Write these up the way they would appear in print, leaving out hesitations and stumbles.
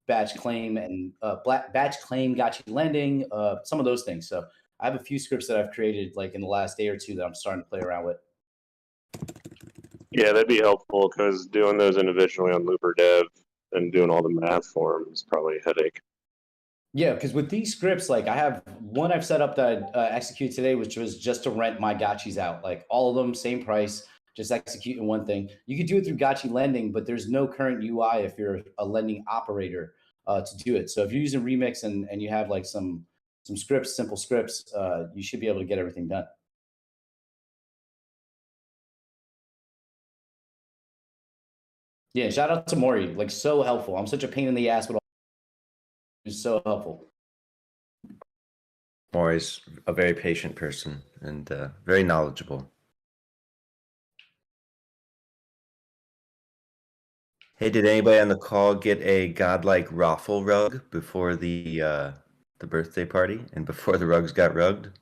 batch claim and batch claim Gachi lending, some of those things. So I have a few scripts that I've created like in the last day or two that I'm starting to play around with. Yeah, that'd be helpful because doing those individually on Looper Dev and doing all the math for them is probably a headache. Yeah, because with these scripts, like I have one I've set up that I execute today, which was just to rent my gotchis out. Like all of them, same price, just executing one thing. You could do it through Gachi lending, but there's no current UI if you're a lending operator to do it. So if you're using Remix and you have like some scripts, simple scripts, you should be able to get everything done. Yeah, shout out to Maury, like so helpful. I'm such a pain in the ass, but he's so helpful. Maury's a very patient person and very knowledgeable. Hey, did anybody on the call get a godlike raffle rug before the birthday party and before the rugs got rugged?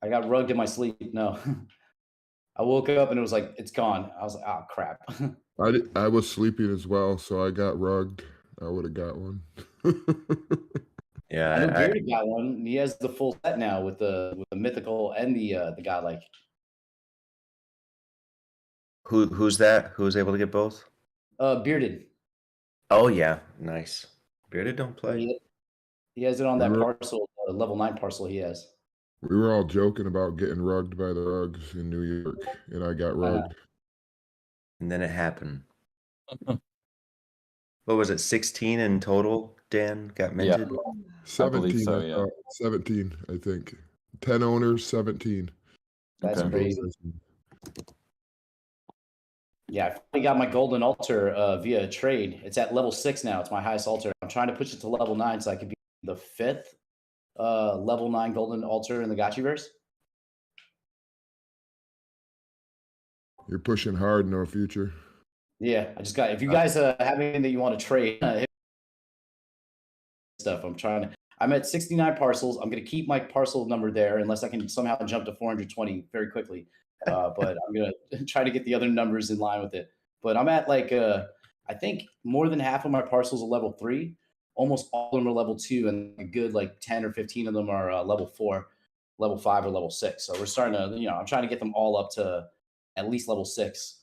I got rugged in my sleep. No. I woke up and it was like, it's gone. I was like, oh, crap. I was sleeping as well, so I got rugged. I would have got one. Yeah, I know Gary got one. He has the full set now with the mythical and the godlike. Who's that? Who was able to get both? Bearded. Oh yeah, nice. Bearded don't play. He has it on that parcel, level 9 parcel he has. We were all joking about getting rugged by the rugs in New York, and I got rugged. And then it happened. What was it, 16 in total, Dan, got minted? Yeah. 17, so, yeah. 17, I think. 10 owners, 17. That's crazy. Yeah, I finally got my golden altar via a trade. It's at level 6 now. It's my highest altar. I'm trying to push it to level 9 so I could be the 5th level 9 golden altar in the Gachi Verse. You're pushing hard in our future. Yeah, I just got. If you guys have anything that you want to trade, stuff. I'm at 69 parcels. I'm going to keep my parcel number there unless I can somehow jump to 420 very quickly. But I'm going to try to get the other numbers in line with it. But I'm at like, I think more than half of my parcels are level 3. Almost all of them are level 2, and a good like 10 or 15 of them are level 4, level 5, or level 6. So we're starting to, I'm trying to get them all up to at least level 6,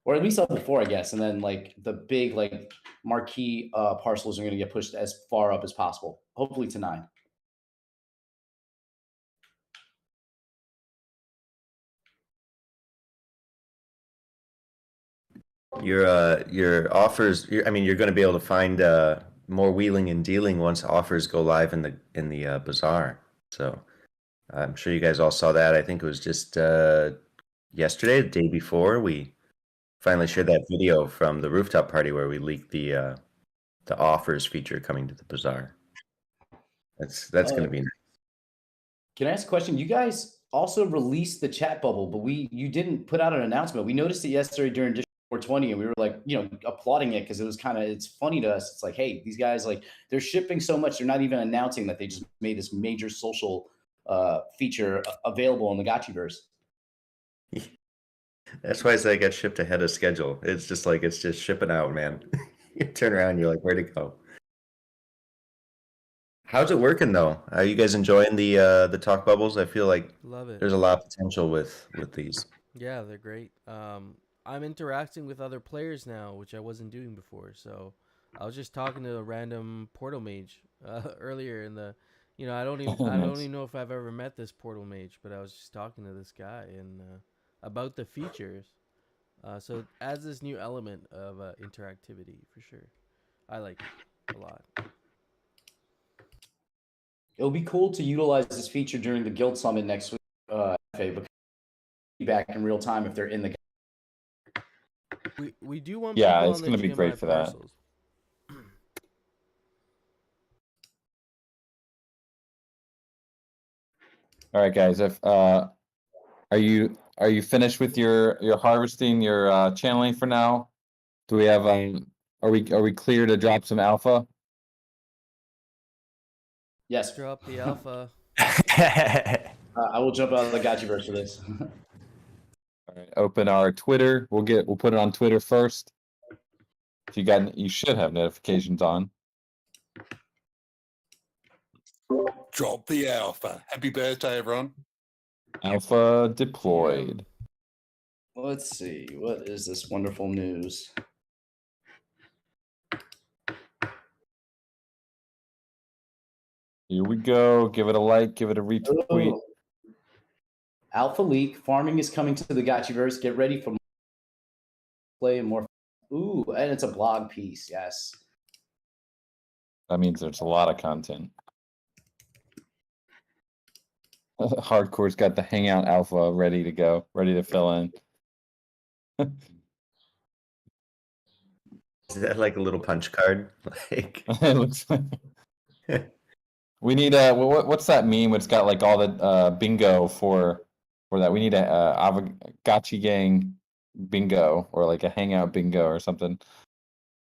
or at least level 4, I guess. And then like the big like marquee parcels are going to get pushed as far up as possible, hopefully to 9. Your offers. I mean, you're going to be able to find more wheeling and dealing once offers go live in the bazaar. So I'm sure you guys all saw that. I think it was just yesterday, the day before, we finally shared that video from the rooftop party where we leaked the offers feature coming to the bazaar. That's going to be nice. Can I ask a question? You guys also released the chat bubble, but you didn't put out an announcement. We noticed it yesterday during 420, and we were like, applauding it because it was it's funny to us. It's like, hey, these guys, like, they're shipping so much, they're not even announcing that they just made this major social feature available in the Gachi Verse. That's why I got shipped ahead of schedule. It's just shipping out, man. You turn around, you're like, where'd it go? How's it working though? Are you guys enjoying the talk bubbles? I feel like Love it. There's a lot of potential with these. Yeah, they're great. I'm interacting with other players now, which I wasn't doing before. So I was just talking to a random portal mage earlier in the, I don't even know if I've ever met this portal mage, but I was just talking to this guy and about the features. So it adds this new element of interactivity for sure. I like it a lot. It'll be cool to utilize this feature during the Guild Summit next week, because feedback in real time if they're in the. We do want. Yeah, it's going to be great for that. All right, guys. If are you finished with your harvesting, your channeling for now? Do we have are we clear to drop some alpha? Yes. Drop the alpha. I will jump out of the Gachi Verse for this. All right, open our Twitter. We'll put it on Twitter first. If you should have notifications on. Drop the alpha. Happy birthday, everyone. Alpha deployed. Let's see. What is this wonderful news? Here we go. Give it a like. Give it a retweet. Oh. Alpha leak. Farming is coming to the Gachi Verse. Get ready for play and more. Ooh, and it's a blog piece. Yes. That means there's a lot of content. Hardcore's got the Hangout Alpha ready to go, ready to fill in. Is that like a little punch card? Like It looks like... We need a what's that meme? It's got like all the bingo for that. We need a AAVEGOTCHI gang bingo or like a Hangout bingo or something.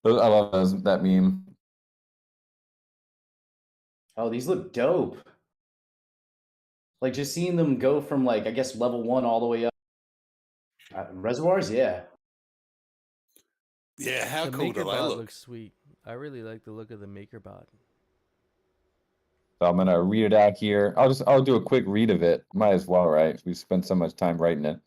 I love that meme. Oh, these look dope. Like just seeing them go from like I guess level 1 all the way up. Reservoirs, yeah. Yeah, how The cool do they MakerBot look? looks sweet. I really like the look of the MakerBot. So I'm gonna read it out here. I'll do a quick read of it. Might as well, right? We spent so much time writing it.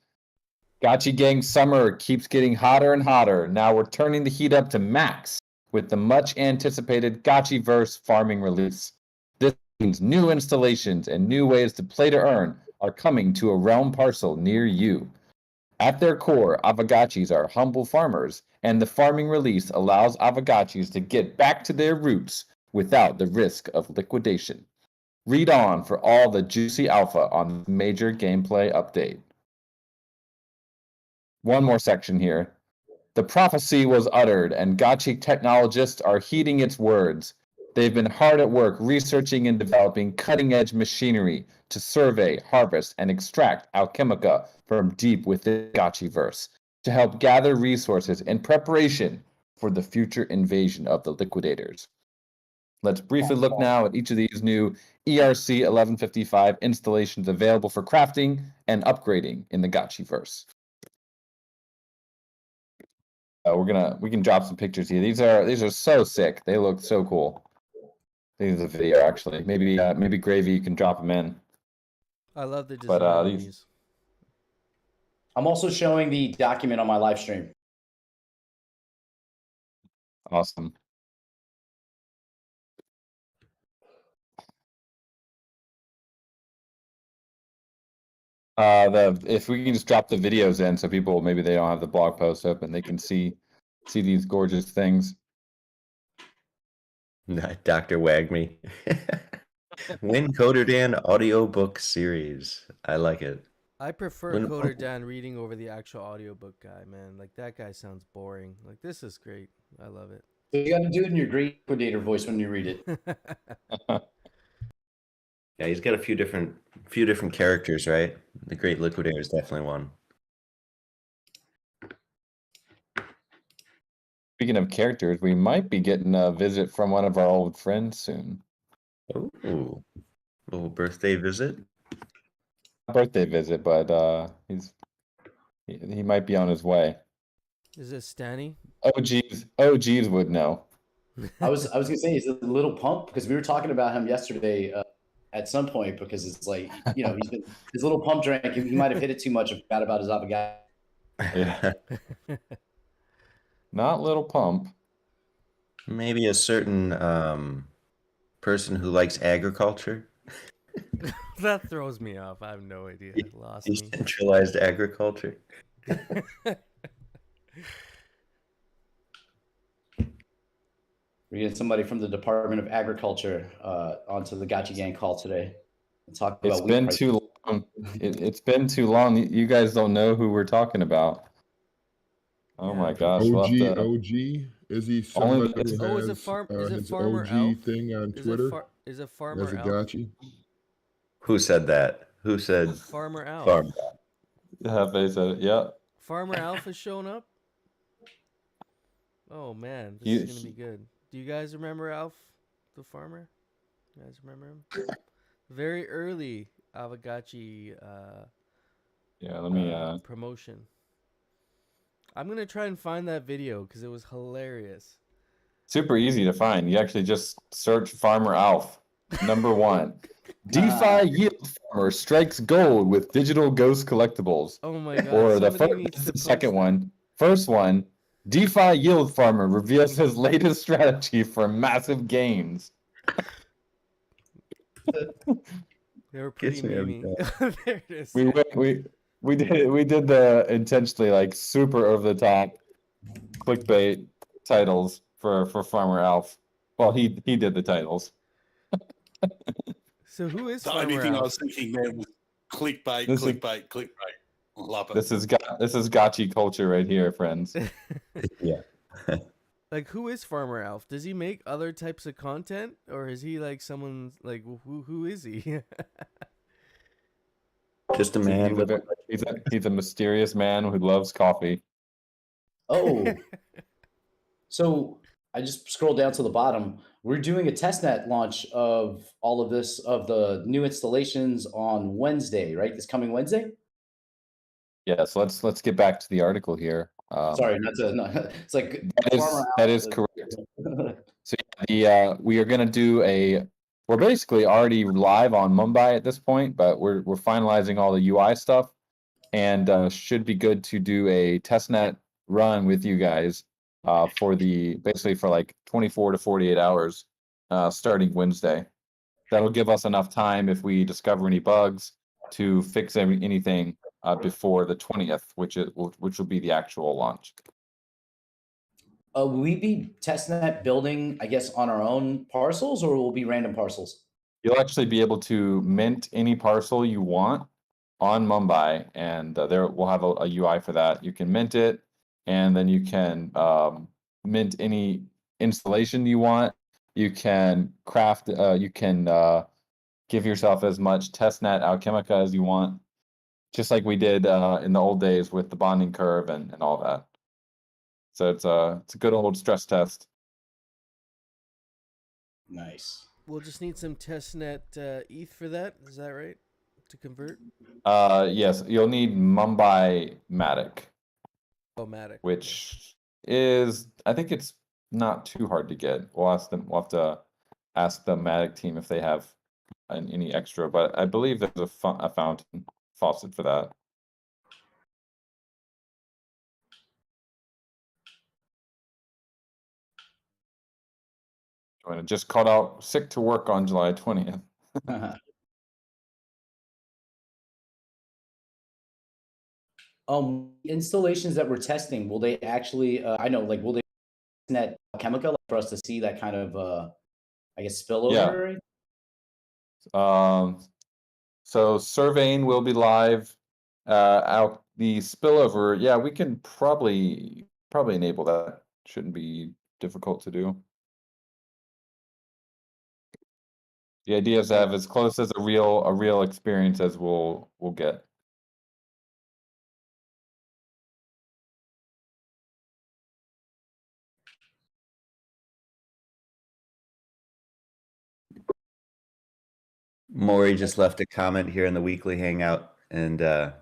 Gachi Gang summer keeps getting hotter and hotter. Now we're turning the heat up to max with the much anticipated Gachi Verse farming release. This means new installations and new ways to play to earn are coming to a realm parcel near you. At their core, AAVEGOTCHIs are humble farmers, and the farming release allows AAVEGOTCHIs to get back to their roots without the risk of liquidation. Read on for all the juicy alpha on the major gameplay update. One more section here. The prophecy was uttered, and Gachi technologists are heeding its words. They've been hard at work researching and developing cutting-edge machinery to survey, harvest, and extract alchemica from deep within Gachi-verse to help gather resources in preparation for the future invasion of the Liquidators. Let's briefly look now at each of these new ERC 1155 installations available for crafting and upgrading in the Gachi-verse. We can drop some pictures here. These are so sick. They look so cool. These are the video actually. Maybe Gravy you can drop them in. I love the But, design on these- these. I'm also showing the document on my live stream. Awesome. If we can just drop the videos in so people maybe they don't have the blog post open, they can see these gorgeous things. Dr. Wagme. Win Coder Dan audiobook series. I like it. I prefer When- Coder Dan reading over the actual audiobook guy, man. Like that guy sounds boring. Like this is great. I love it. You got to do it in your great liquidator voice when you read it. Yeah, he's got a few different characters, right? The Great Liquidator is definitely one. Speaking of characters, we might be getting a visit from one of our old friends soon. Ooh, little birthday visit. Birthday visit, but he might be on his way. Is it Stanny? OGs would know. I was gonna say he's a little pump because we were talking about him yesterday at some point because it's like he's been his little pump drink. He might have hit it too much and forgot about his avocado. Yeah. Not Little Pump. Maybe a certain person who likes agriculture. That throws me off. I have no idea. Lost me. Decentralized agriculture. We get somebody from the Department of Agriculture onto the Gachi Gang call today. And talk about It's been too long. It's been too long. You guys don't know who we're talking about. Oh my gosh. we'll have to- OG? Is he Only- somebody who Oh, has is it his Farmer OG Elf? thing on Is Twitter it is it as Farmer a Alf? Gachi? Who said that? Who said Farmer Alf. farm? Yeah, they said it. Yeah. Farmer Alf is showing up. Oh man, this You- is gonna be good. Do you guys remember Alf, the farmer? You guys remember him? Very early AAVEGOTCHI Yeah, let me promotion. I'm gonna try and find that video because it was hilarious. super easy to find. You actually just search Farmer Alf Number 1. DeFi Yield Farmer strikes gold with digital ghost collectibles. Oh my god. Or the somebody first, needs to the post second that. one. First one, DeFi Yield Farmer reveals his latest strategy for massive gains. They were pretty Gets me every memey. There it is. We did the intentionally like super over the top clickbait titles for Farmer Alf. Well, he did the titles. So who is The only Farmer thing I Alf? was thinking there was clickbait, This is- clickbait, clickbait. Love it. This is Gachi culture right here, friends. Yeah. Like, who is Farmer Alf? Does he make other types of content, or is he like someone like who is he? Just a man with He's a mysterious man who loves coffee. Oh, so I just scrolled down to the bottom. We're doing a testnet launch of all of this, of the new installations on Wednesday, right? This coming Wednesday? Yeah, so let's get back to the article here. Sorry, not to, no, it's like That is correct. So we are gonna do we're basically already live on Mumbai at this point, but we're finalizing all the UI stuff, and should be good to do a testnet run with you guys for basically for like 24 to 48 hours starting Wednesday. That'll give us enough time if we discover any bugs to fix anything before the 20th, which will be the actual launch. Will we be testnet building, I guess, on our own parcels, or will it be random parcels? You'll actually be able to mint any parcel you want on Mumbai, and there we'll have a UI for that. You can mint it, and then you can mint any installation you want. You can craft. You can give yourself as much testnet alchemica as you want, just like we did in the old days with the bonding curve and all that. So it's a good old stress test. Nice. We'll just need some testnet ETH for that. Is that right? To convert? Yes, you'll need Mumbai Matic, Oh, Matic. which is, I think it's not too hard to get. We'll have to ask the Matic team if they have any extra, but I believe there's a fountain faucet for that. Joanna just called out sick to work on July 20th. Installations that we're testing, will they actually, I know, like, will they net chemical for us to see that kind of, I guess, spillover? Yeah. So surveying will be live. Out the spillover, yeah, we can probably enable that. Shouldn't be difficult to do. The idea is to have as close as a real experience as we'll get. Maury just left a comment here in the weekly hangout and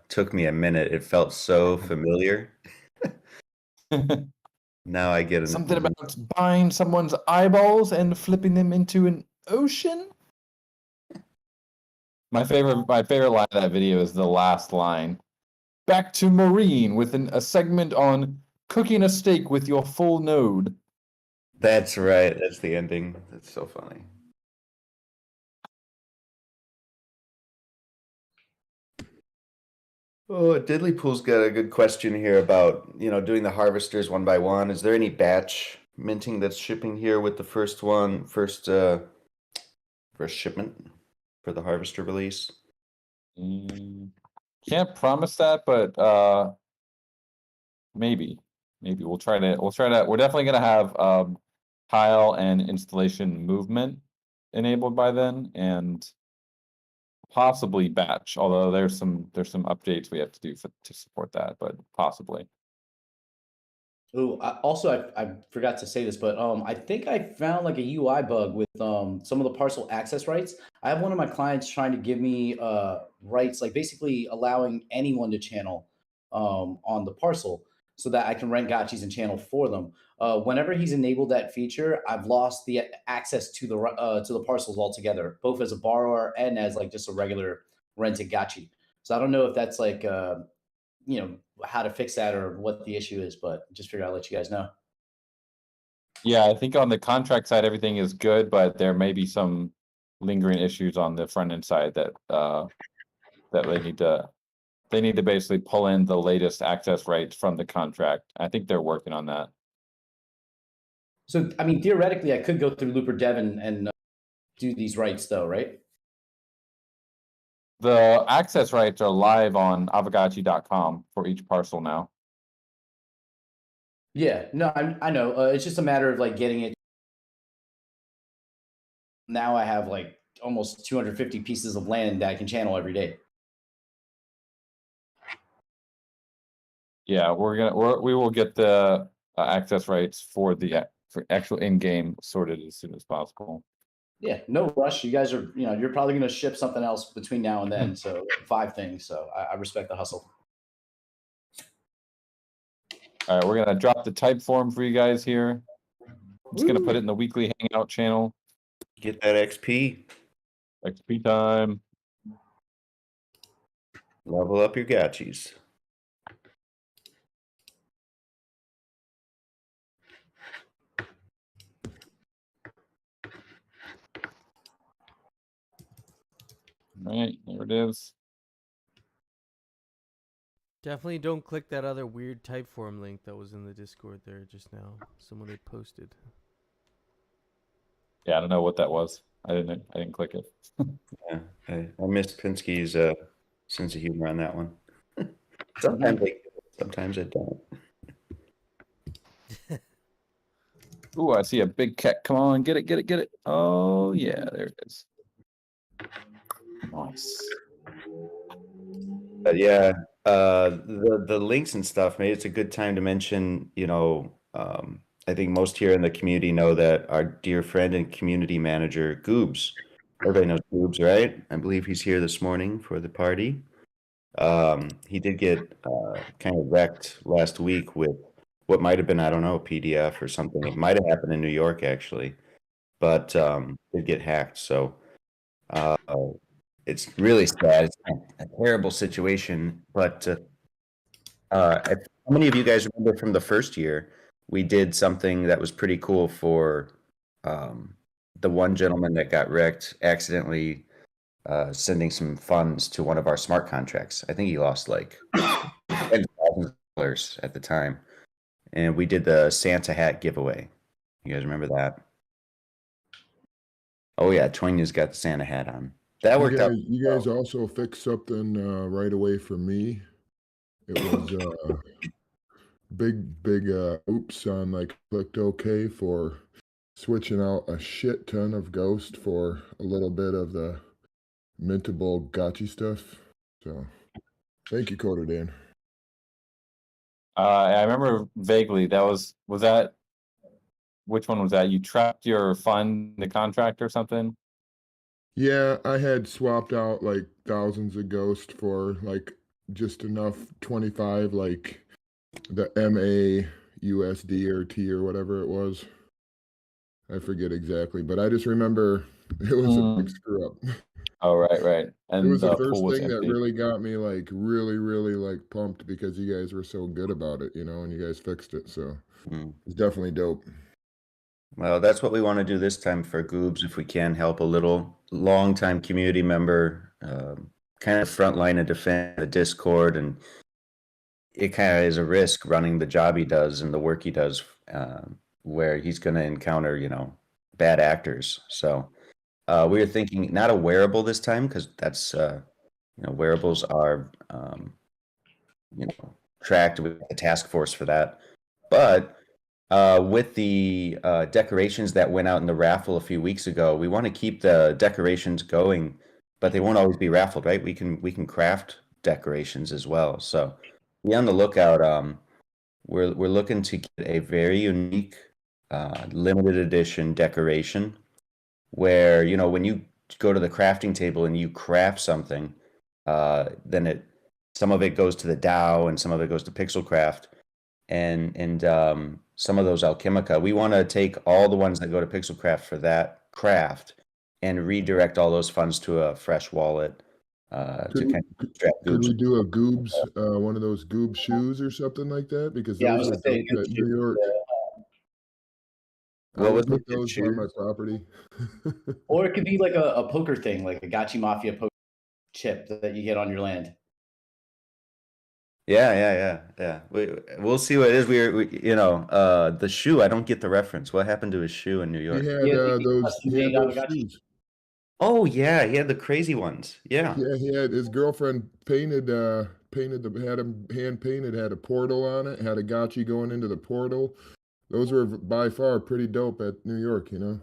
took me a minute. It felt so familiar. Now I get Something about buying someone's eyeballs and flipping them into an ocean. My favorite line of that video is the last line. Back to Maureen with a segment on cooking a steak with your full node. That's right. That's the ending. That's so funny. Oh, Diddlypool's got a good question here about, doing the harvesters one by one. Is there any batch minting that's shipping here with the first shipment for the harvester release? Can't promise that, but maybe we'll try to. We're definitely gonna have tile and installation movement enabled by then, and possibly batch. Although there's some updates we have to do to support that, but possibly. Oh, I forgot to say this, but I think I found like a UI bug with some of the parcel access rights. I have one of my clients trying to give me rights, like basically allowing anyone to channel on the parcel. so that I can rent gotchis and channel for them. Whenever he's enabled that feature, I've lost the access to the parcels altogether, both as a borrower and as like just a regular rented gotchi. So I don't know if that's like how to fix that or what the issue is, but just figure I'll let you guys know. Yeah, I think on the contract side, everything is good, but there may be some lingering issues on the front end side that they need to basically pull in the latest access rights from the contract. I think they're working on that. So, I mean, theoretically, I could go through Looper Dev and do these rights, though, right? The access rights are live on AAVEGOTCHI.com for each parcel now. Yeah, no, I know. It's just a matter of like getting it. Now I have like almost 250 pieces of land that I can channel every day. Yeah, we will get the access rights for actual in-game sorted as soon as possible. Yeah, no rush. You guys are, you're probably going to ship something else between now and then. So 5 things. So I respect the hustle. All right, we're gonna drop the type form for you guys here. I'm just gonna put it in the weekly Hangout channel. Get that XP. XP time. Level up your gotchis. All right, there it is. Definitely don't click that other weird Typeform link that was in the Discord there just now. Someone had posted. Yeah, I don't know what that was. I didn't click it. Yeah, I missed Pinsky's sense of humor on that one. Sometimes I don't. Ooh, I see a big cat. Come on, get it. Oh yeah, there it is. Nice. But yeah, the links and stuff, maybe it's a good time to mention, I think most here in the community know that our dear friend and community manager, Goobs, everybody knows Goobs, right? I believe he's here this morning for the party. He did get kind of wrecked last week with what might have been, I don't know, a PDF or something. It might have happened in New York, actually, but did get hacked. So it's really sad. It's a terrible situation. But how many of you guys remember from the first year, we did something that was pretty cool for the one gentleman that got wrecked accidentally sending some funds to one of our smart contracts. I think he lost like $10,000 at the time. And we did the Santa hat giveaway. You guys remember that? Oh yeah, Toinya's got the Santa hat on. That worked out. You guys also fixed something right away for me. It was big oops on like clicked OK for switching out a shit ton of Ghost for a little bit of the mintable gotchi stuff. So thank you, Coda Dan. I remember vaguely was that, which one was that? You trapped your fund in the contract or something? Yeah, I had swapped out like thousands of Ghost for like just enough 25, like the MA USD or T or whatever it was. I forget exactly, but I just remember it was a big screw up. Oh, right. And it was the pool first was thing that empty. really got me like really like pumped because you guys were so good about it, and you guys fixed it. So it's definitely dope. Well, that's what we want to do this time for Goobs, if we can help a little longtime community member, kind of front line of defend the Discord, and it kind of is a risk running the job he does and the work he does, where he's going to encounter, bad actors. So we were thinking not a wearable this time, because that's, wearables are, tracked with a task force for that. But with the decorations that went out in the raffle a few weeks ago, we want to keep the decorations going, but they won't always be raffled, right? We can craft decorations as well. So be on the lookout. We're looking to get a very unique limited edition decoration where, when you go to the crafting table and you craft something, then some of it goes to the DAO and some of it goes to Pixelcraft. and some of those Alchemica. We want to take all the ones that go to Pixelcraft for that craft and redirect all those funds to a fresh wallet to Could, kind of strap could we Goobs. do a Goobs, one of those Goobs shoes or something like that? Because Yeah, I those was are gonna say dope good at shoes, New York. I What would was put it? those on my property. or it could be like a poker thing, like a Gachi Mafia poker chip that you get on your land. Yeah. We'll see what it is. The shoe. I don't get the reference. What happened to his shoe in New He York? had Yeah, those. He had custom-made those Avegotchi. shoes. Oh yeah, he had the crazy ones. Yeah. Yeah, he had his girlfriend painted had him hand painted, had a portal on it, had a gotchi going into the portal. Those were by far pretty dope at New York, you know.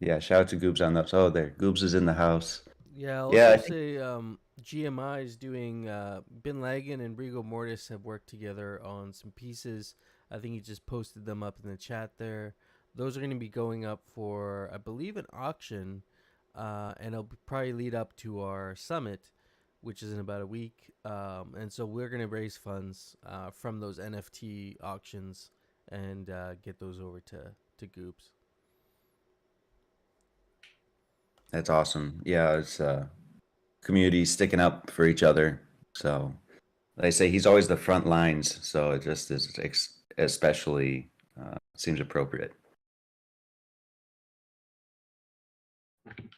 Yeah, shout out to Goobs on those. Oh, there, Goobs is in the house. Yeah, I'll Yeah, I also say GMI is doing Bin Laden and Rigo Mortis have worked together on some pieces. I think he just posted them up in the chat there. Those are going to be going up for, I believe, an auction, and it'll probably lead up to our summit, which is in about a week. And so we're going to raise funds from those NFT auctions and get those over to Goobs. That's awesome. Yeah, it's community sticking up for each other. So, like I say, he's always the front lines. So it just is especially seems appropriate.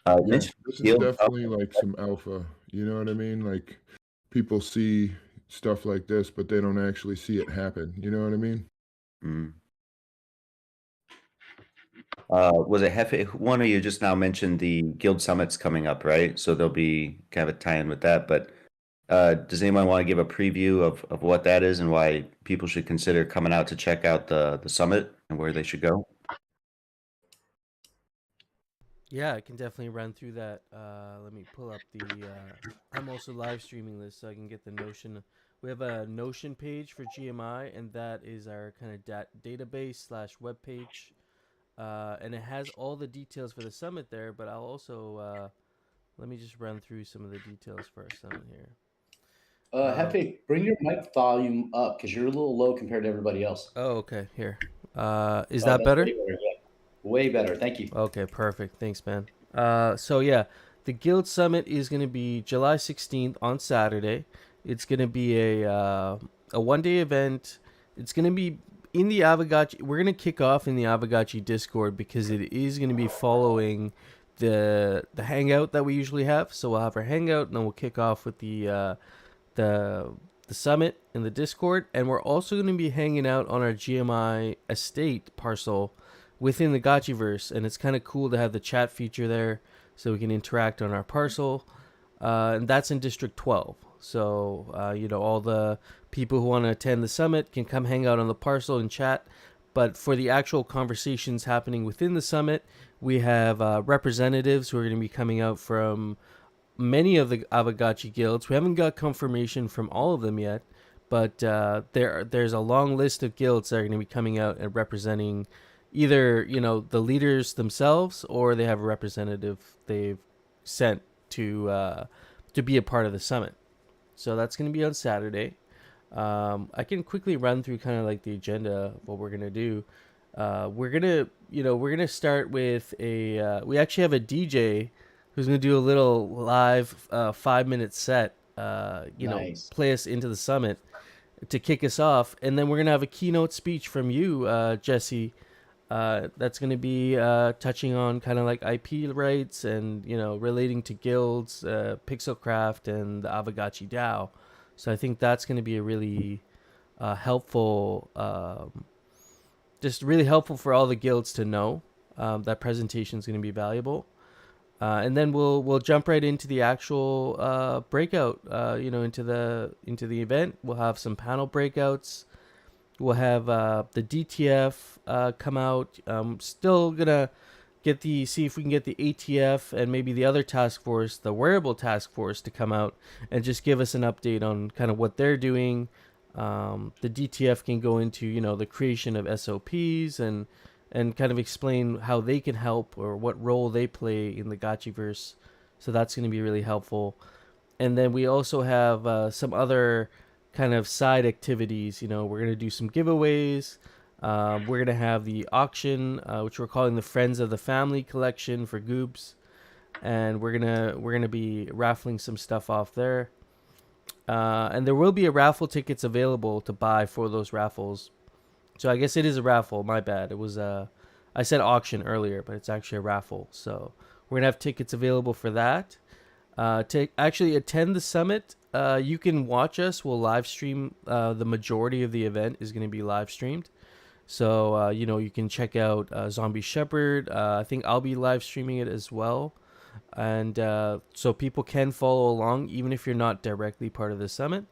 Yeah, Mitch, this is Gil- definitely like some alpha. You know what I mean? Like people see stuff like this, but they don't actually see it happen. You know what I mean? Mm. Was it Hefe? One of you just now mentioned the Guild Summits coming up, right? So there'll be kind of a tie-in with that. But does anyone want to give a preview of what that is and why people should consider coming out to check out the summit and where they should go? Yeah, I can definitely run through that. Let me pull up the. I'm also live streaming this, so I can get the Notion. We have a Notion page for GMI, and that is our kind of database / web page, and it has all the details for the summit there. But I'll also let me just run through some of the details for our summit here. Hefe, bring your mic volume up because you're a little low compared to everybody else. Oh, okay. Here, is that That's better? way better, yeah. Way better. Thank you. Okay, perfect. Thanks, man. So yeah, the Guild Summit is going to be July 16th on Saturday. It's going to be a 1-day event. It's going to be in the AAVEGOTCHI. We're going to kick off in the AAVEGOTCHI Discord because it is going to be following the Hangout that we usually have. So we'll have our Hangout, and then we'll kick off with the summit in the Discord, and we're also going to be hanging out on our GMI estate parcel within the Gachi Verse, and it's kind of cool to have the chat feature there so we can interact on our parcel, and that's in District 12. So all the people who want to attend the summit can come hang out on the parcel and chat. But for the actual conversations happening within the summit, we have representatives who are going to be coming out from many of the AAVEGOTCHI guilds. We haven't got confirmation from all of them yet, but there's a long list of guilds that are going to be coming out and representing either the leaders themselves, or they have a representative they've sent to be a part of the summit. So that's going to be on Saturday. I can quickly run through kind of like the agenda of what we're gonna do. We're gonna start with a. We actually have a DJ who's gonna do a little live 5-minute set. Nice. Play us into the summit to kick us off, and then we're gonna have a keynote speech from you, Jesse. That's going to be touching on kind of like IP rights and relating to guilds, Pixelcraft, and the AAVEGOTCHI DAO. So I think that's going to be a really helpful, just really helpful for all the guilds to know. That presentation is going to be valuable, and then we'll jump right into the actual breakout. Into the event. We'll have some panel breakouts. We'll have the DTF come out. Still gonna see if we can get the ATF and maybe the other task force, the wearable task force, to come out and just give us an update on kind of what they're doing. The DTF can go into the creation of SOPs and kind of explain how they can help or what role they play in the Gachi Verse. So that's going to be really helpful. And then we also have some other kind of side activities. You know, we're gonna do some giveaways. We're gonna have the auction, which we're calling the Friends of the Family collection for Goobs, and we're gonna be raffling some stuff off there. And there will be a raffle tickets available to buy for those raffles. So I guess it is a raffle. My bad. It was I said auction earlier, but it's actually a raffle. So we're gonna have tickets available for that. To actually attend the summit, you can watch us. We'll live stream. The majority of the event is gonna be live streamed. So you know, you can check out Zombie Shepherd. I think I'll be live streaming it as well. And so people can follow along even if you're not directly part of the summit.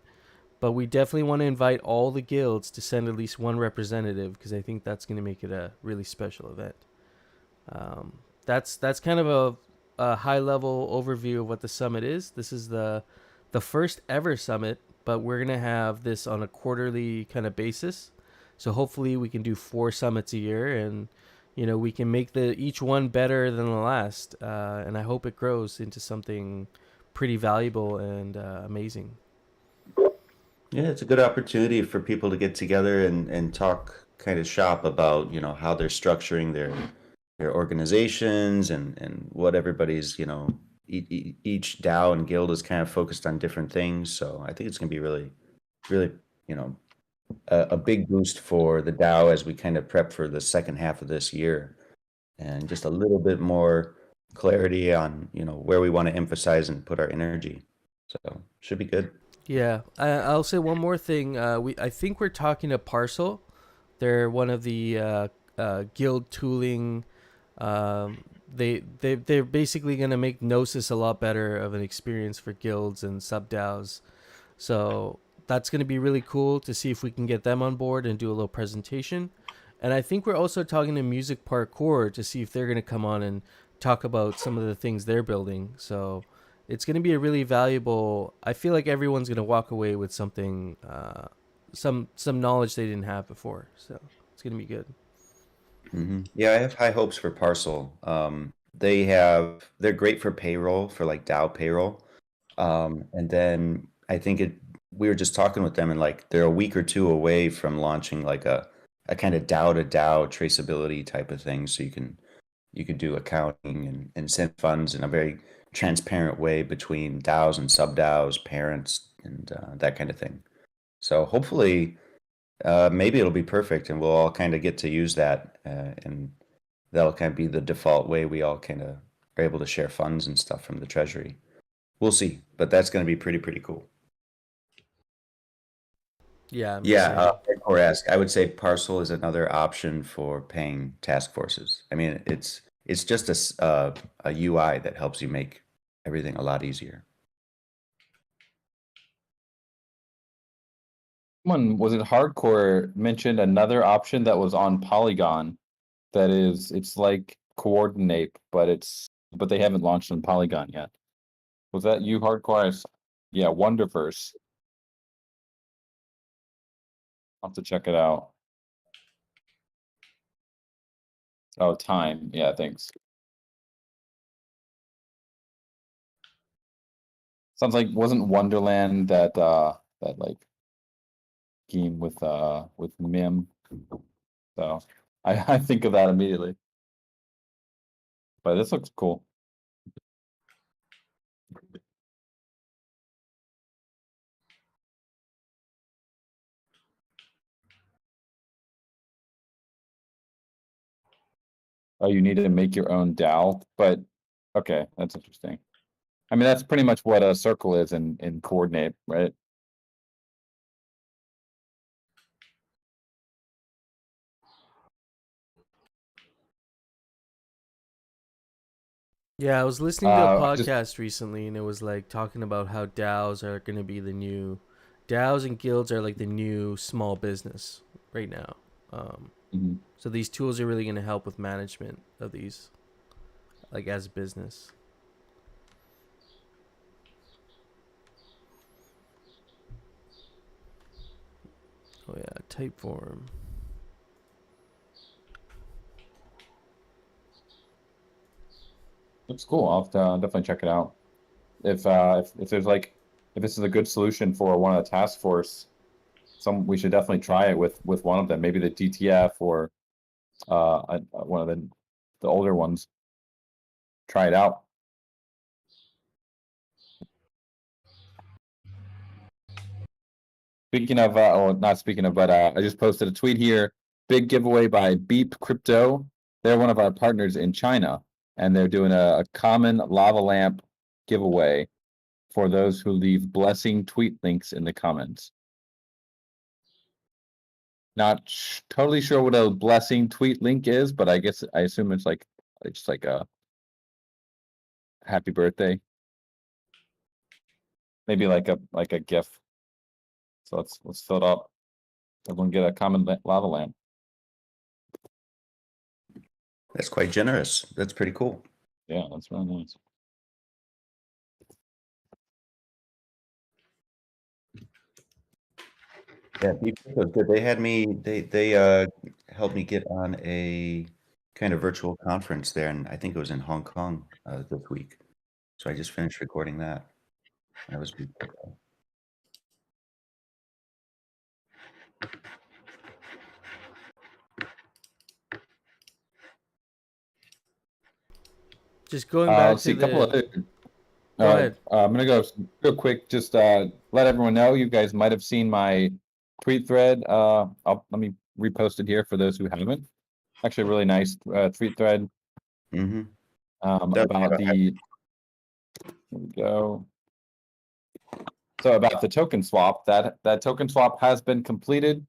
But we definitely want to invite all the guilds to send at least one representative, because I think that's going to make it a really special event. That's kind of a high level overview of what the summit is. This is the first ever summit, but we're going to have this on a quarterly kind of basis. So hopefully we can do 4 summits a year, and you know, we can make each one better than the last. And I hope it grows into something pretty valuable and amazing. Yeah, it's a good opportunity for people to get together and talk kind of shop about, you know, how they're structuring their organizations and what everybody's, you know, each DAO and guild is kind of focused on different things. So I think it's going to be really, really, you know, a big boost for the DAO as we kind of prep for the second half of this year, and just a little bit more clarity on, you know, where we want to emphasize and put our energy. So should be good. Yeah, I'll say one more thing. I think we're talking to Parcel. They're one of the guild tooling. They're basically gonna make Gnosis a lot better of an experience for guilds and sub DAOs. So that's gonna be really cool to see if we can get them on board and do a little presentation. And I think we're also talking to Music Parkour to see if they're gonna come on and talk about some of the things they're building. So it's going to be a really valuable. I feel like everyone's going to walk away with something, some knowledge they didn't have before. So it's going to be good. Yeah, I have high hopes for Parcel. They're great for payroll, for like DAO payroll. And then I think we were just talking with them, and like they're a week or two away from launching like a kind of DAO to DAO traceability type of thing. So you could do accounting and send funds in a very transparent way between DAOs and sub DAOs, parents, and that kind of thing. So hopefully, maybe it'll be perfect, and we'll all kind of get to use that, and that'll kind of be the default way we all kind of are able to share funds and stuff from the treasury. We'll see, but that's going to be pretty cool. Yeah. Or ask. I would say Parcel is another option for paying task forces. I mean, it's just a UI that helps you make everything a lot easier. Someone, was it Hardcore, mentioned another option that was on Polygon that it's like Coordinate, but they haven't launched on Polygon yet. Was that you, Hardcore? Yeah, Wonderverse. I'll have to check it out. Oh, Time. Yeah, thanks. Sounds like, wasn't Wonderland that like game with Mim? So I think of that immediately. But this looks cool. Oh, you need to make your own DAO, but okay, that's interesting. I mean, that's pretty much what a circle is in Coordinate, right? Yeah, I was listening to a I just- podcast recently, and it was like talking about how DAOs are going to be the new DAOs, and guilds are like the new small business right now. Mhm. So these tools are really going to help with management of these, like as a business. Oh yeah, Typeform. Looks cool. I'll have to definitely check it out. If there's like, if this is a good solution for one of the task force we should definitely try it with one of them, maybe the DTF or one of the older ones. Try it out. Speaking of, or not speaking of, but I just posted a tweet here. Big giveaway by Beep Crypto. They're one of our partners in China, and they're doing a common lava lamp giveaway for those who leave blessing tweet links in the comments. Not totally sure what a blessing tweet link is, but I assume it's like a happy birthday. Maybe like a GIF. So let's fill it up. Everyone get a common lava lamp. That's quite generous. That's pretty cool. Yeah, that's really nice. Yeah, people was good. They had me. They helped me get on a kind of virtual conference there, and I think it was in Hong Kong this week. So I just finished recording that. That was beautiful. Just going back Let's see to a couple the. of. Go ahead. I'm gonna go real quick. Just let everyone know you guys might have seen my tweet thread. Let me repost it here for those who haven't. Actually, a really nice tweet thread. Mm-hmm. About the. Here we go. So about the token swap, that token swap has been completed.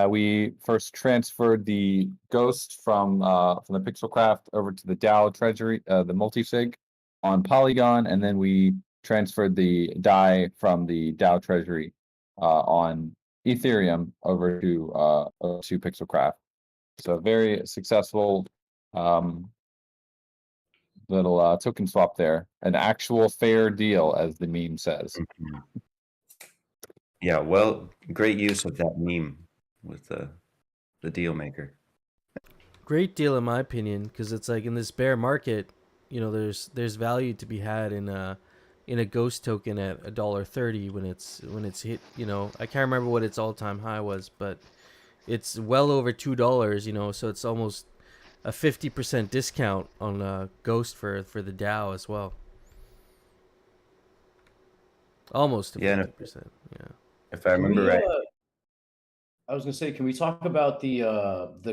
We first transferred the ghost from the Pixelcraft over to the DAO treasury, the multi-sig on Polygon, and then we transferred the DAI from the DAO treasury on Ethereum over to Pixelcraft. So very successful little token swap there. An actual fair deal, as the meme says. Mm-hmm. Yeah, well, great use of that meme with the deal maker. Great deal in my opinion, because it's like in this bear market, you know, there's value to be had in a ghost token at $1.30 when it's hit. You know, I can't remember what its all-time high was, but it's well over $2. You know, so it's almost a 50% discount on ghost for the DAO as well. Almost a 50%. Yeah. If I remember right. I was gonna say, can we talk about the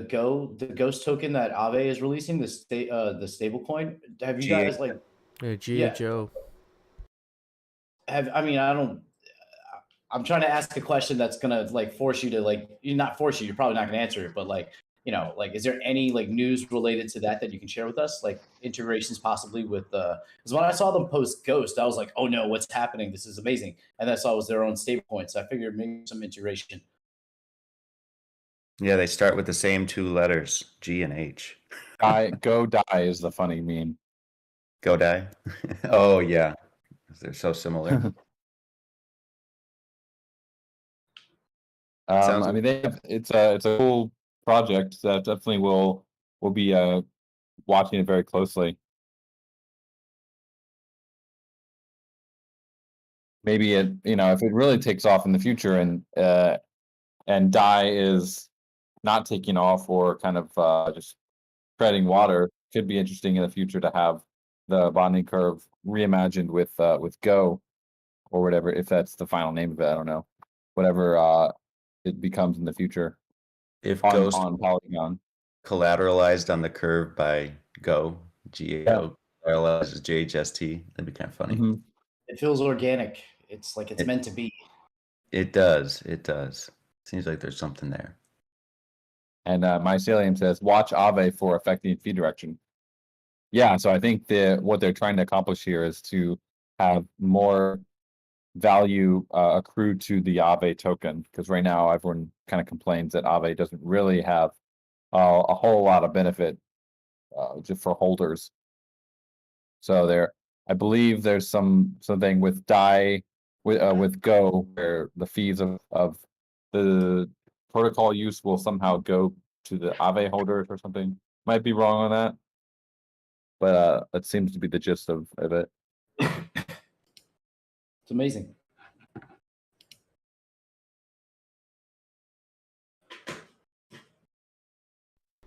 ghost token that Aave is releasing, the stable coin? Have you guys like GHO. I'm trying to ask a question that's gonna like force you to not force you, you're probably not gonna answer it, but like, you know, like, is there any like news related to that you can share with us? Like integrations possibly with because when I saw them post Ghost, I was like, oh no, what's happening? This is amazing. And I saw it was their own stable coin. So I figured maybe some integration. Yeah, they start with the same two letters, G and H. Go die is the funny meme. Go die. Oh yeah, they're so similar. I mean, it's a cool project that definitely will be watching it very closely. Maybe if it really takes off in the future and DAI is not taking off or kind of just treading water, could be interesting in the future to have the bonding curve reimagined with Go or whatever, if that's the final name of it. I don't know. Whatever it becomes in the future. If Ghost on Polygon collateralized on the curve by GO, GAO, collateralizes JHST, that'd be kind of funny. Mm-hmm. It feels organic. It's like it's meant to be. It does. It does. Seems like there's something there. And Mycelium says, watch Aave for affecting fee direction. Yeah, so I think what they're trying to accomplish here is to have more value accrued to the Aave token, because right now everyone kind of complains that Aave doesn't really have a whole lot of benefit just for holders. So I believe there's something with DAI with Go where the fees of the protocol use will somehow go to the Aave holders or something. Might be wrong on that, but that seems to be the gist of it. It's amazing.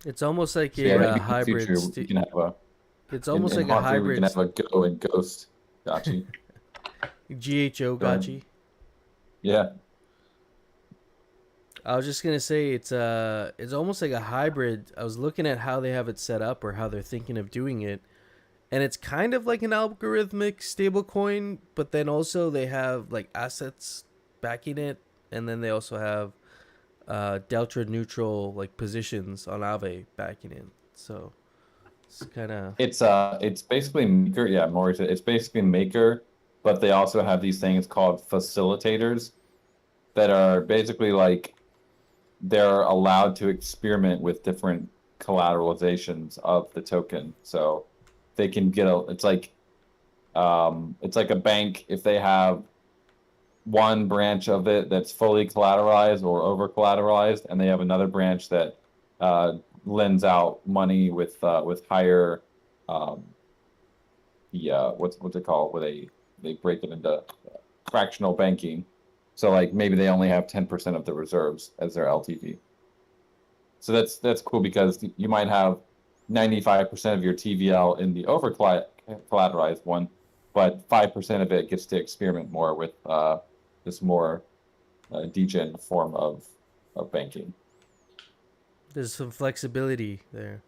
It's almost like So yeah, a maybe in the hybrid. future we can have a It's in, almost in like a Haunt 3 we can hybrid have a Go and Ghost Gachi. GHO Go ahead. Gachi. Yeah. I was just gonna say it's almost like a hybrid. I was looking at how they have it set up or how they're thinking of doing it, and it's kind of like an algorithmic stablecoin, but then also they have like assets backing it, and then they also have delta neutral like positions on Aave backing it. So it's kind of It's basically Maker. Yeah, Maurice, it's basically Maker, but they also have these things called facilitators that are basically like they're allowed to experiment with different collateralizations of the token. So they can get it's like a bank if they have one branch of it that's fully collateralized or over collateralized, and they have another branch that lends out money with higher what's it called, where they break it into fractional banking. So like maybe they only have 10% of the reserves as their LTV. So that's cool because you might have 95% of your TVL in the over collateralized one, but 5% of it gets to experiment more with this more degen form of banking. there's some flexibility there.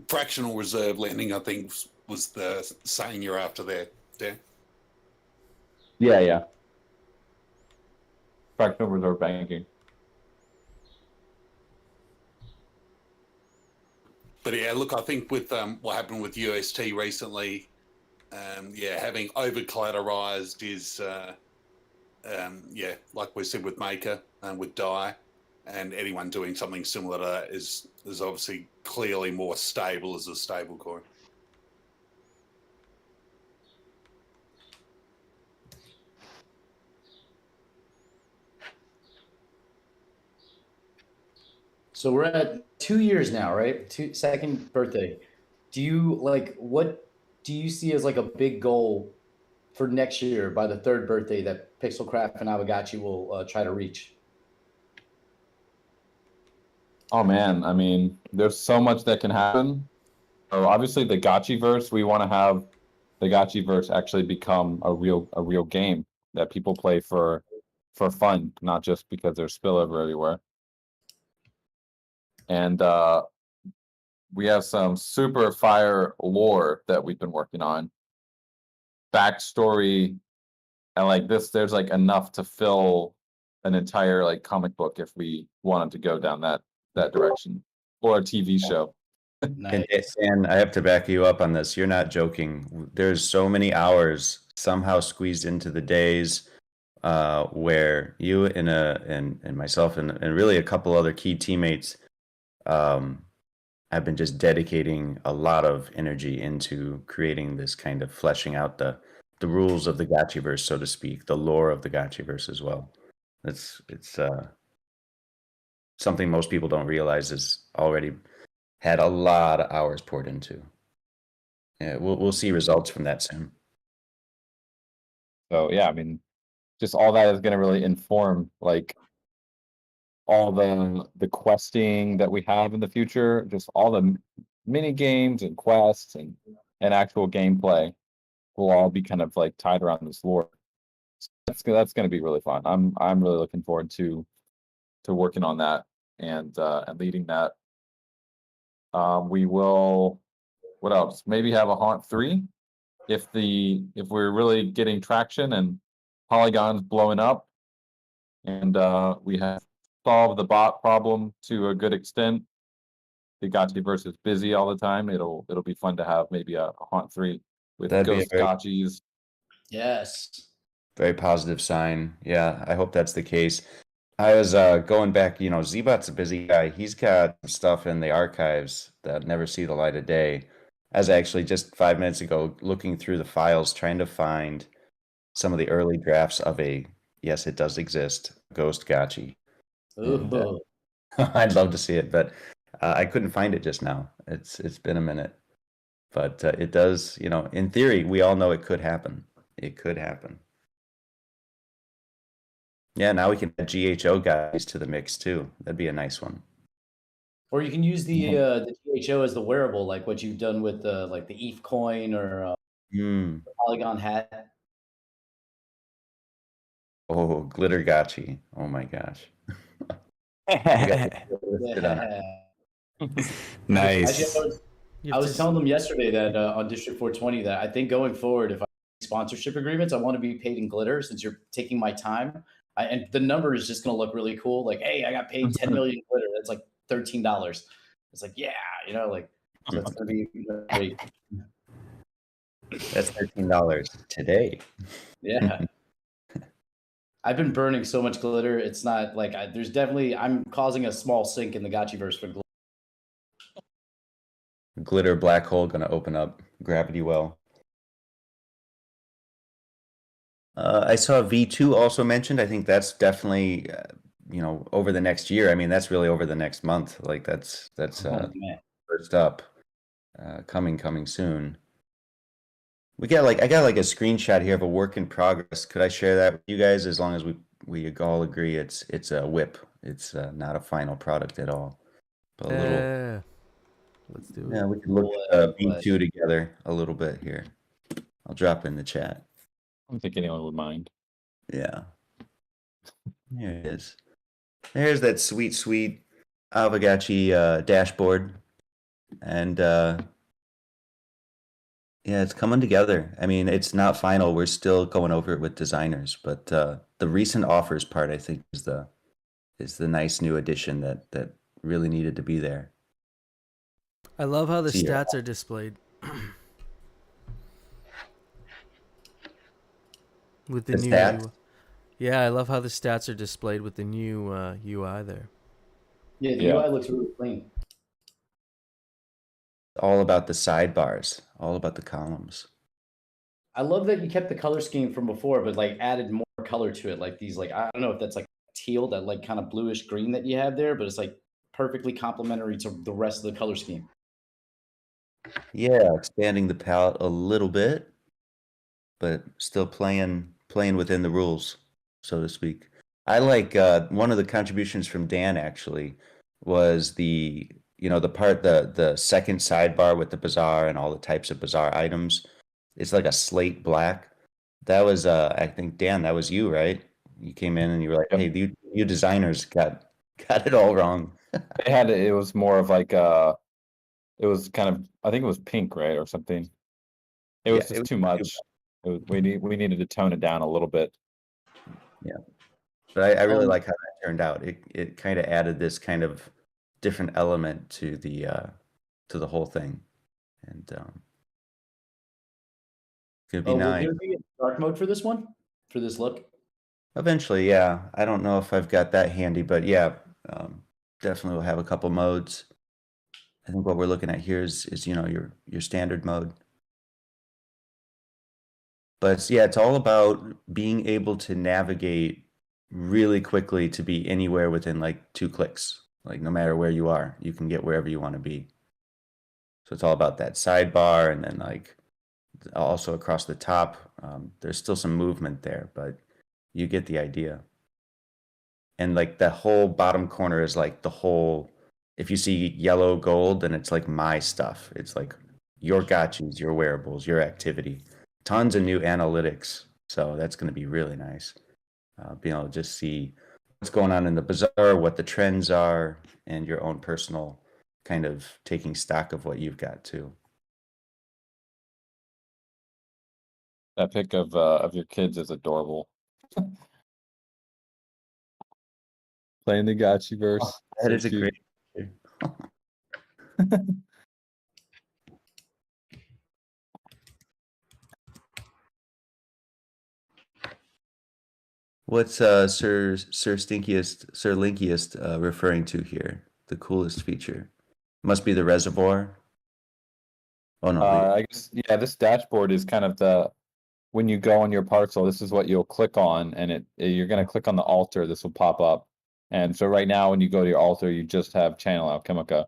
Fractional reserve lending, I think, was the saying you're after there, Dan. Yeah. Fractional reserve banking. But yeah, look, I think with what happened with UST recently, having over collateralized is, like we said with Maker and with DAI, and anyone doing something similar to that is obviously clearly more stable as a stable coin. So we're at 2 years now, right? Second birthday. What do you see as like a big goal for next year by the third birthday that Pixelcraft and AAVEGOTCHI will try to reach? Oh man, I mean, there's so much that can happen. So obviously the Gachi Verse, we want to have the Gachi Verse actually become a real game that people play for fun, not just because there's spillover everywhere. And we have some super fire lore that we've been working on. Backstory, and like this, there's like enough to fill an entire like comic book if we wanted to go down that direction, or a TV show. Nice. And I have to back you up on this. You're not joking. There's so many hours somehow squeezed into the days where you and myself and really a couple other key teammates have been just dedicating a lot of energy into creating this kind of fleshing out the rules of the Gachi Verse, so to speak, the lore of the Gachi Verse as well. It's something most people don't realize is already had a lot of hours poured into. Yeah, we'll see results from that soon. So yeah, I mean, just all that is going to really inform like all the questing that we have in the future, just all the mini games and quests and actual gameplay will all be kind of like tied around this lore. So that's going to be really fun. I'm really looking forward to working on that and leading that. We will, what else? Maybe have a Haunt 3 if we're really getting traction and Polygon's blowing up and we have solved the bot problem to a good extent. The Gachi Verse is busy all the time. It'll be fun to have maybe a Haunt 3 with That'd be a Ghost very- Gachis. Yes. Very positive sign. Yeah, I hope that's the case. I was going back, Zbot's a busy guy. He's got stuff in the archives that never see the light of day. I was actually just 5 minutes ago looking through the files, trying to find some of the early drafts of yes, it does exist, Ghost Gachi. And, Ooh. I'd love to see it, but I couldn't find it just now. It's been a minute. But it does, in theory, we all know it could happen. It could happen. Yeah, now we can add GHO guys to the mix too. That'd be a nice one. Or you can use the GHO as the wearable, like what you've done with the like the ETH coin or Hmm. the Polygon hat. Oh, glitter Gachi. Oh my gosh. Yeah. Nice. Actually, You I have was to telling them yesterday that on District 420 that I think going forward, if I make sponsorship agreements, I want to be paid in glitter since you're taking my time. And the number is just going to look really cool. Like, hey, I got paid 10 million glitter. That's like $13. It's like, yeah, you know, like, so it's going to be great. That's $13 today. Yeah. I've been burning so much glitter. It's not like there's definitely, I'm causing a small sink in the Gachi verse for glitter. Glitter black hole gonna open up gravity well. I saw V2 also mentioned. I think that's definitely over the next year. I mean, that's really over the next month. Like that's Oh, man. first up, coming soon. I got like a screenshot here of a work in progress. Could I share that with you guys? As long as we all agree it's a whip. It's not a final product at all. But a little. Yeah. Let's do it. Yeah, we can look at V2 together a little bit here. I'll drop in the chat. I don't think anyone would mind. Yeah. There it is. There's that sweet AAVEGOTCHI dashboard. And yeah, it's coming together. I mean, it's not final. We're still going over it with designers, but the recent offers part, I think, is the nice new addition that really needed to be there. I love how the See ya. stats are displayed. With the The new stats? UI. Yeah, I love how the stats are displayed with the new UI there. Yeah, the Yeah. UI looks really clean. All about the sidebars, all about the columns. I love that you kept the color scheme from before, but like added more color to it. Like these, like, I don't know if that's like teal, that like kind of bluish green that you have there, but it's like perfectly complementary to the rest of the color scheme. Yeah, expanding the palette a little bit, but still playing within the rules, so to speak. I like one of the contributions from Dan actually was the the second sidebar with the bazaar and all the types of bazaar items. It's like a slate black. That was I think Dan, that was you, right? You came in and you were like, Yep. "Hey, you designers got it all wrong." It was more of like it was kind of, I think it was pink, right, or something. It was Yeah, just it too was much. We needed to tone it down a little bit. But I really like how that turned out. It kind of added this kind of different element to the whole thing, and could be Oh, nice. will there be a dark mode for this one? For this look? Eventually, yeah. I don't know if I've got that handy, but yeah, definitely will have a couple modes. I think what we're looking at here is your standard mode. But yeah, it's all about being able to navigate really quickly to be anywhere within like 2 clicks. Like no matter where you are, you can get wherever you want to be. So it's all about that sidebar, and then like also across the top, there's still some movement there, but you get the idea. And like the whole bottom corner is like the whole, if you see yellow gold, then it's like my stuff. It's like your gotchis, your wearables, your activity. Tons of new analytics. So that's going to be really nice. Being able to just see what's going on in the bazaar, what the trends are, and your own personal kind of taking stock of what you've got too. That pic of your kids is adorable. Playing the Gachi verse. That is a great picture. What's Sir Linkiest referring to here? The coolest feature must be the reservoir. Oh no, I guess, yeah, this dashboard is kind of when you go on your parcel, this is what you'll click on, and you're going to click on the altar, this will pop up. And so right now, when you go to your altar, you just have Channel Alchemica.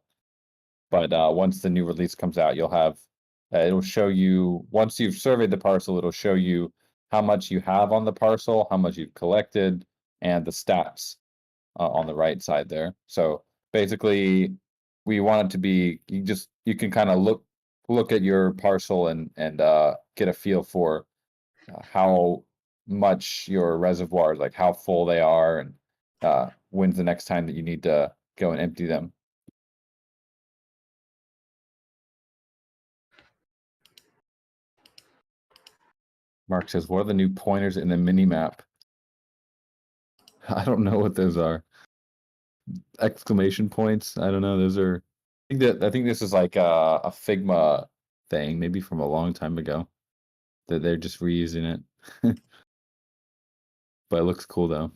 But once the new release comes out, you'll have, it'll show you, once you've surveyed the parcel, it'll show you how much you have on the parcel, how much you've collected, and the stats on the right side there. So basically, we want it to be you can kind of look at your parcel and get a feel for how much your reservoirs, like how full they are, and when's the next time that you need to go and empty them. Mark says, what are the new pointers in the mini map? I don't know what those are. Exclamation points. I don't know. Those are. I think this is like a Figma thing, maybe from a long time ago. That they're just reusing it. But it looks cool though.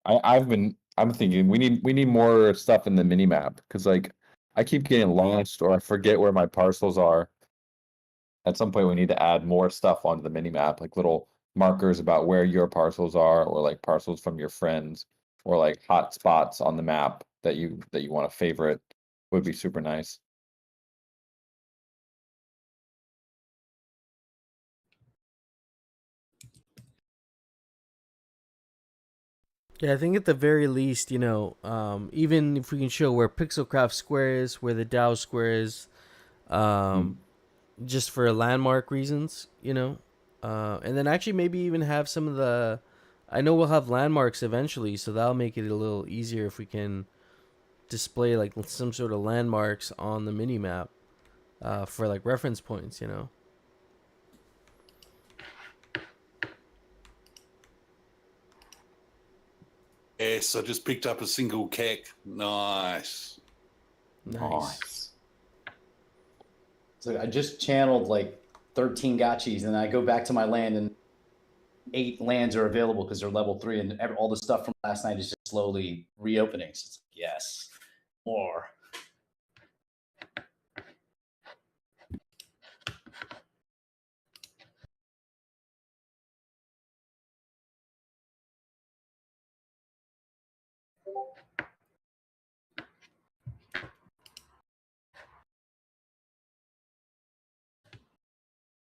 I'm thinking we need more stuff in the mini map because like I keep getting lost or I forget where my parcels are. At some point we need to add more stuff onto the mini map, like little markers about where your parcels are, or like parcels from your friends, or like hot spots on the map that you want to favorite would be super nice. Yeah, I think at the very least, even if we can show where Pixelcraft Square is, where the Dow Square is, just for landmark reasons, and then actually maybe even have some of the, I know we'll have landmarks eventually, so that'll make it a little easier if we can display like some sort of landmarks on the mini map for like reference points, Yes, I just picked up a single keck. Nice. So I just channeled like 13 gachis, and I go back to my land, and 8 lands are available because they're level 3, and all the stuff from last night is just slowly reopening. So it's like, yes, more.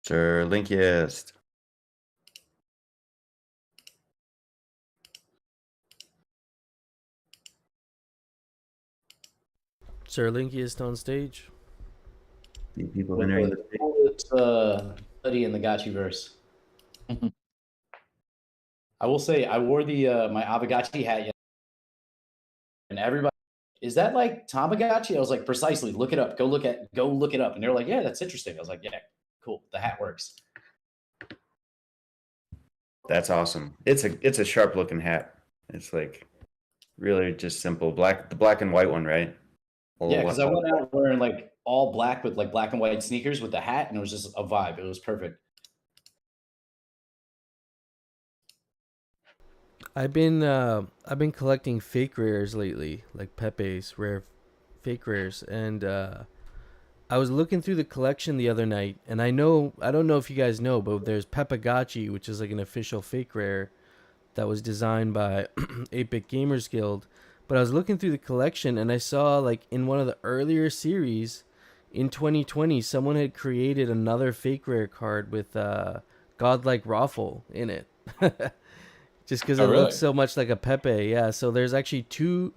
Sir Linkiest. Sir Linkiest on stage. People entering the It's hoodie in the Gachi Verse. I will say I wore the my AAVEGOTCHI hat yesterday, and everybody, is that like Tamagotchi? I was like, precisely. Look it up. Go look it up. And they're like, yeah, that's interesting. I was like, yeah, cool. The hat works. That's awesome. It's a sharp looking hat. It's like really just simple the black and white one, right? Yeah, because I went out wearing like all black with like black and white sneakers with the hat, and it was just a vibe. It was perfect. I've been collecting fake rares lately, like Pepe's rare fake rares, and I was looking through the collection the other night, and I don't know if you guys know, but there's AAVEGOTCHI, which is like an official fake rare that was designed by 8-Bit Gamers Guild. But I was looking through the collection, and I saw like in one of the earlier series in 2020, someone had created another fake rare card with Godlike Raffle in it. Just because it looks so much like a Pepe. Yeah, so there's actually two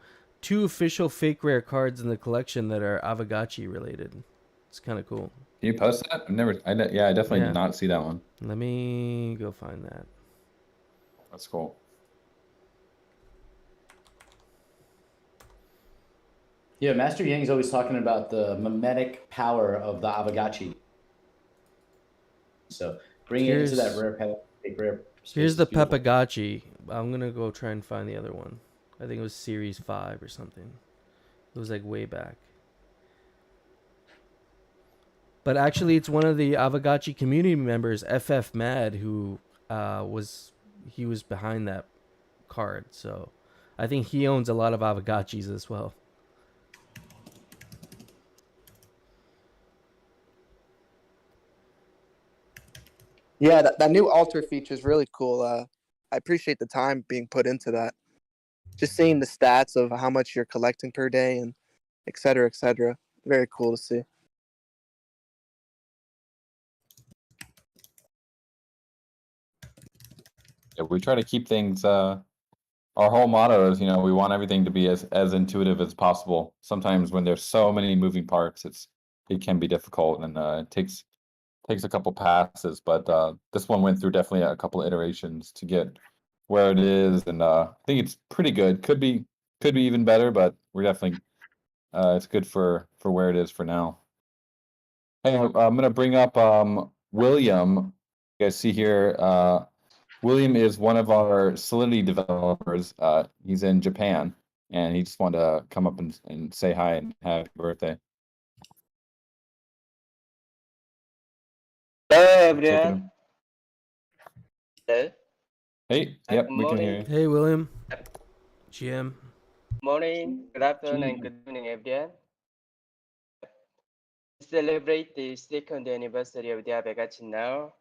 official fake rare cards in the collection that are AAVEGOTCHI related. It's kind of cool. Can you post that? I definitely did not see that one. Let me go find that. That's cool. Yeah, Master Yang's always talking about the mimetic power of the AAVEGOTCHI. So bring it into that rare Here's the AAVEGOTCHI. I'm gonna go try and find the other one. I think it was Series 5 or something. It was like way back. But actually, it's one of the AAVEGOTCHI community members, FF Mad, who was behind that card. So I think he owns a lot of AAVEGOTCHIs as well. Yeah, that new altar feature is really cool. I appreciate the time being put into that. Just seeing the stats of how much you're collecting per day and et cetera, et cetera. Very cool to see. Yeah, we try to keep things. Our whole motto is, we want everything to be as intuitive as possible. Sometimes when there's so many moving parts, it can be difficult, and it takes a couple passes. But this one went through definitely a couple iterations to get where it is, and I think it's pretty good. Could be even better, but we're definitely it's good for where it is for now. Hey, I'm gonna bring up William. You guys see here, William is one of our Solidity developers. He's in Japan, and he just wanted to come up and say hi and happy birthday. Hello Let's everyone. open him. Hello. Hey, yep, Good we can hear morning. you. Hey, William. GM. Morning, good afternoon, and good evening, everyone. Celebrate the second anniversary of the AAVEGOTCHI now,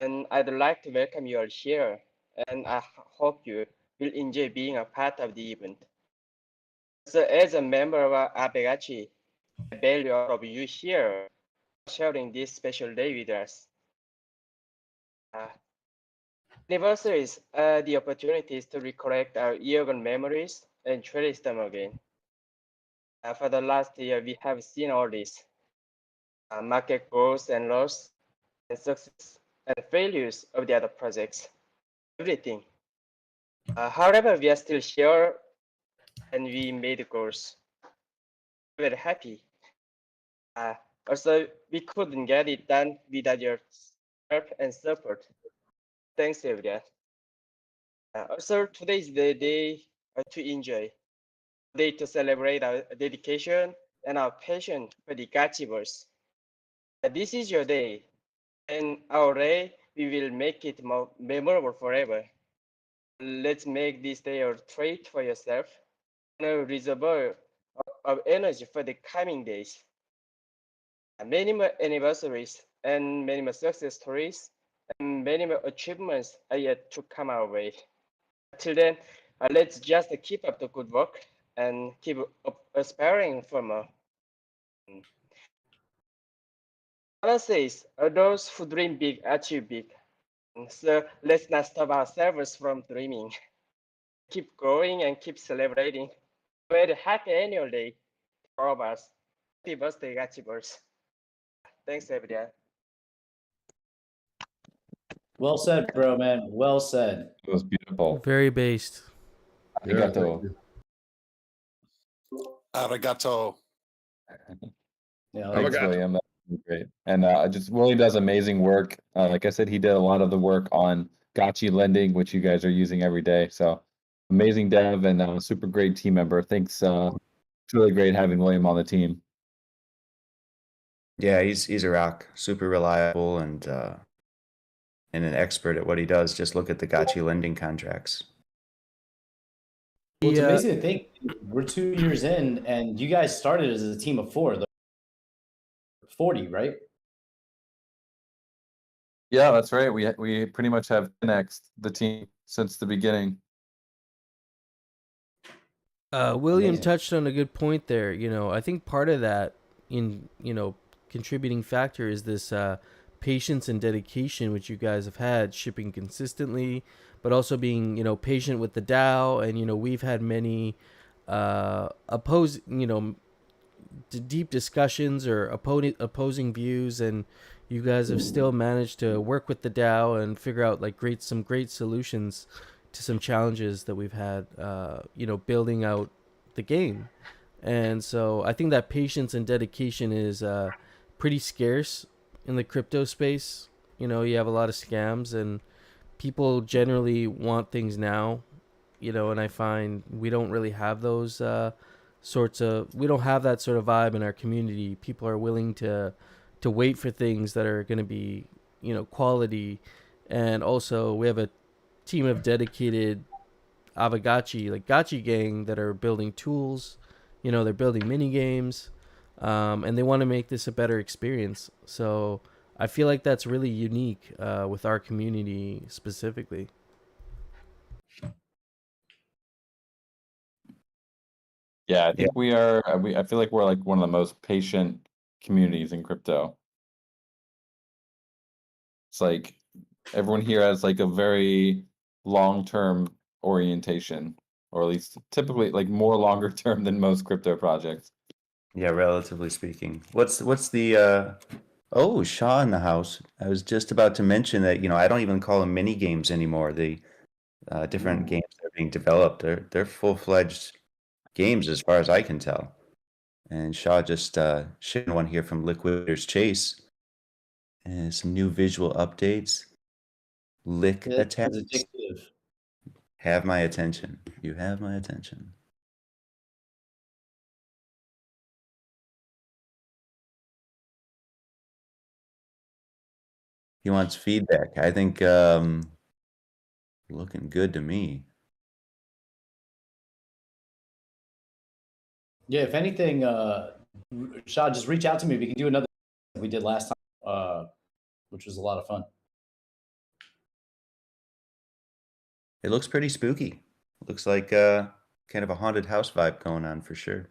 and I'd like to welcome you all here, and I hope you will enjoy being a part of the event. So, as a member of AAVEGOTCHI, I value all of you here sharing this special day with us. Anniversaries are the opportunities to recollect our year-gone memories and cherish them again. For the last year, we have seen all this market growth and loss, and success and failures of the other projects, everything. However, we are still here and we made goals. We're happy. Also, we couldn't get it done without your help and support. Thanks, everyone. Also, today is the day to enjoy, day to celebrate our dedication and our passion for the Gachi Verse. This is your day, and our day, we will make it more memorable forever. Let's make this day a treat for yourself and a reservoir of energy for the coming days. Many more anniversaries and many more success stories and many more achievements are yet to come our way. Till then, let's just keep up the good work and keep aspiring for more. Anna says, those who dream big achieve big. So let's not stop ourselves from dreaming. Keep growing and keep celebrating. Very happy annual day for all of us. Happy birthday, Gachi Verse. Thanks, everyone. Well said, bro, man. Well said. It was beautiful. Very based. Yeah, Arigato. thank you. Arigato. Yeah, Have a like, good- William, that was great. And just William does amazing work. Like I said, he did a lot of the work on Gachi lending, which you guys are using every day. So amazing dev and super great team member. Thanks. It's really great having William on the team. Yeah, he's a rock, super reliable and an expert at what he does. Just look at the Gachi lending contracts. well, it's Yeah. amazing to think we're 2 years in, and you guys started as a team of 4, 40, right? Yeah, that's right. We pretty much have 10x the team since the beginning. William Amazing. touched on a good point there. I think part of that contributing factor is this patience and dedication which you guys have had, shipping consistently, but also being patient with the DAO. And we've had many deep discussions or opposing views, and you guys have still managed to work with the DAO and figure out some great solutions to some challenges that we've had building out the game. And so I think that patience and dedication is pretty scarce in the crypto space. You have a lot of scams, and people generally want things now, and I find we don't really have those we don't have that sort of vibe in our community. People are willing to wait for things that are going to be quality. And also we have a team of dedicated AAVEGOTCHI, Gachi gang, that are building tools. They're building mini games, and they want to make this a better experience. So I feel like that's really unique with our community specifically. Yeah, I think we are. I feel like we're like one of the most patient communities in crypto. It's like everyone here has like a very long-term orientation, or at least typically like more longer term than most crypto projects. Yeah, relatively speaking. What's the oh, Shaw in the house. I was just about to mention that, I don't even call them mini games anymore. The different games that are being developed, they're full-fledged games as far as I can tell. And Shaw just shared one here from Liquidator's Chase. And some new visual updates. Lick It's attacks. addictive. Have my attention. You have my attention. He wants feedback. I think looking good to me. Yeah, if anything, Shaw, just reach out to me. We can do another like we did last time, which was a lot of fun. It looks pretty spooky. Looks like kind of a haunted house vibe going on for sure.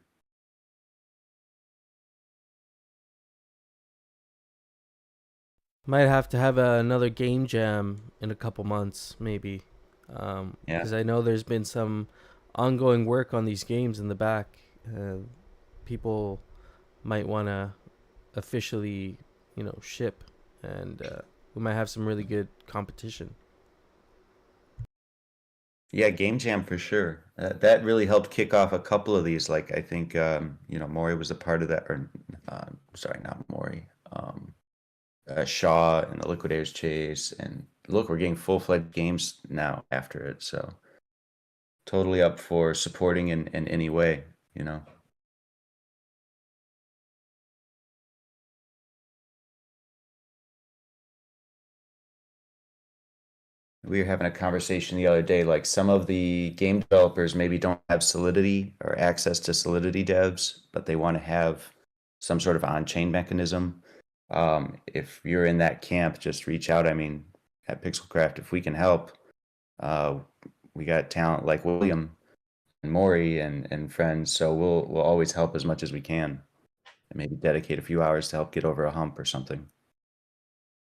Might have to have another game jam in a couple months, maybe. Yeah. Because I know there's been some ongoing work on these games in the back. People might want to officially, ship, and we might have some really good competition. Yeah, Game Jam for sure. That really helped kick off a couple of these. Like I think Maury was a part of that, or sorry, not Maury. Shaw and the Liquidator's Chase, and look, we're getting full-fledged games now after it. So totally up for supporting in any way, We were having a conversation the other day, like some of the game developers maybe don't have Solidity or access to Solidity devs, but they want to have some sort of on-chain mechanism. If you're in that camp, just reach out. I mean, at Pixelcraft, if we can help, we got talent like William and Maury and friends, so we'll always help as much as we can, and maybe dedicate a few hours to help get over a hump or something.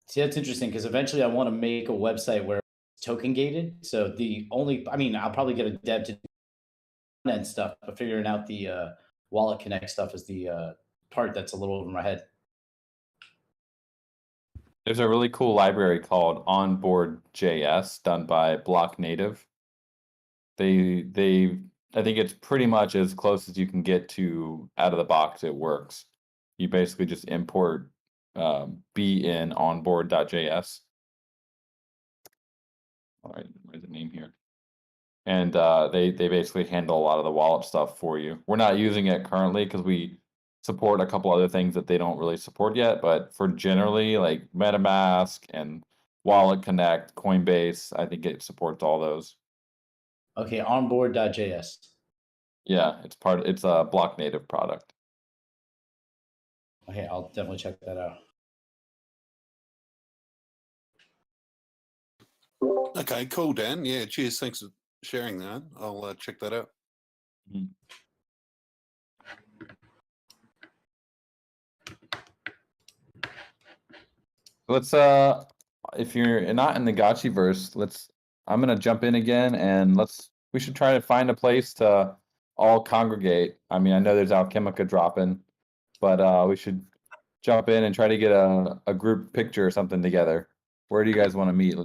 See, that's interesting because eventually I want to make a website where it's token gated. So I'll probably get a dev to do front-end stuff, but figuring out the wallet connect stuff is the part that's a little over my head. There's a really cool library called Onboard.js done by Block Native. I think it's pretty much as close as you can get to out of the box. It works. You basically just import be in onboard.js. All right, where's the name here? And they basically handle a lot of the wallet stuff for you. We're not using it currently because we support a couple other things that they don't really support yet, but for generally like MetaMask and Wallet Connect, Coinbase, I think it supports all those. Okay, onboard.js. Yeah, it's a Block Native product. Okay, I'll definitely check that out. Okay, cool, Dan. Yeah, cheers. Thanks for sharing that. I'll check that out. Mhm. Let's if you're not in the Gachi verse, I'm gonna jump in again, and we should try to find a place to all congregate. I mean, I know there's Alchemica dropping, but we should jump in and try to get a group picture or something together. Where do you guys want to meet?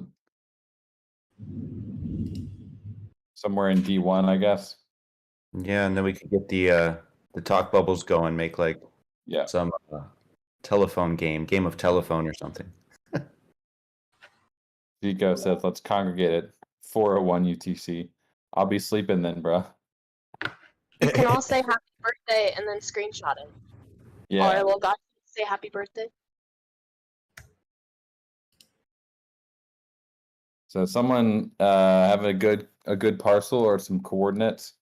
Somewhere in D1, I guess. Yeah, and then we could get the talk bubbles going, make like Yeah. some telephone game of telephone or something. Zico says, let's congregate at 401 UTC. I'll be sleeping then, bro. You can all say happy birthday and then screenshot it. Yeah. Or we'll got say happy birthday. So someone have a good parcel or some coordinates.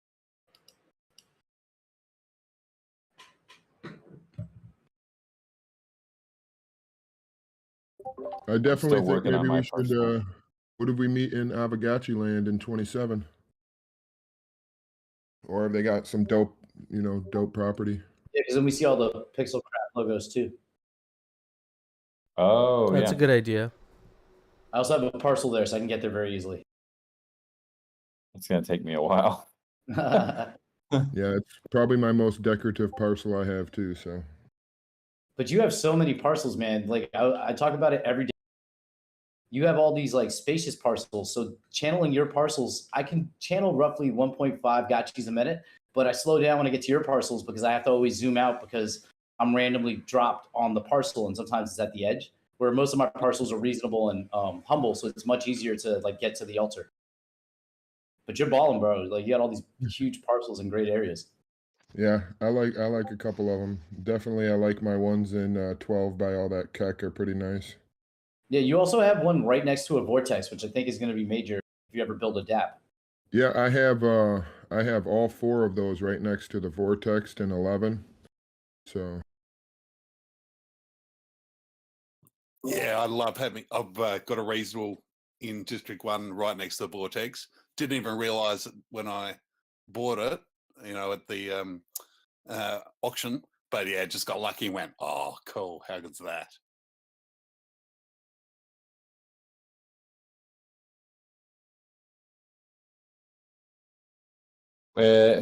I definitely Still think working on maybe my we should. personal. What if we meet in AAVEGOTCHI land in 27? Or have they got some dope property? Yeah, because then we see all the Pixelcraft logos too. Oh, That's yeah. a good idea. I also have a parcel there, so I can get there very easily. It's gonna take me a while. Yeah, it's probably my most decorative parcel I have too. So But you have so many parcels, man. Like I talk about it every day. You have all these like spacious parcels. So channeling your parcels, I can channel roughly 1.5 gotchis a minute, but I slow down when I get to your parcels because I have to always zoom out because I'm randomly dropped on the parcel and sometimes it's at the edge. Where most of my parcels are reasonable and humble, so it's much easier to like get to the altar. But you're balling, bro. Like you got all these huge parcels in great areas. yeah, I like a couple of them. Definitely, I like my ones in 12 by all that keck are pretty nice. Yeah, you also have one right next to a vortex, which I think is going to be major if you ever build a DAP. Yeah, I have all 4 of those right next to the vortex in 11. So Yeah, I love having. I've got a reasonable in District 1 right next to the vortex. Didn't even realize it when I bought it, at the auction. But yeah, just got lucky and went, oh, cool. How good's that?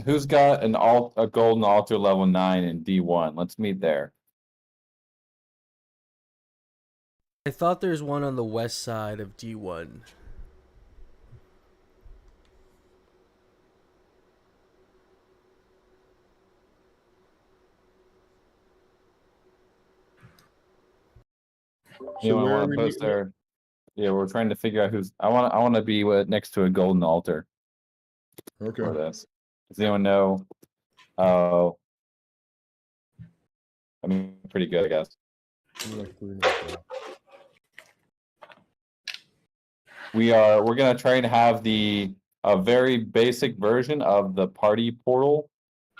Who's got a golden altar level 9 in D1? Let's meet there. I thought there's one on the west side of D1. Anyone want to post there? Yeah, we're trying to figure out who's. I want to be next to a golden altar. okay. For this. Does anyone know? Oh, I mean, pretty good, I guess. We're gonna try and have a very basic version of the party portal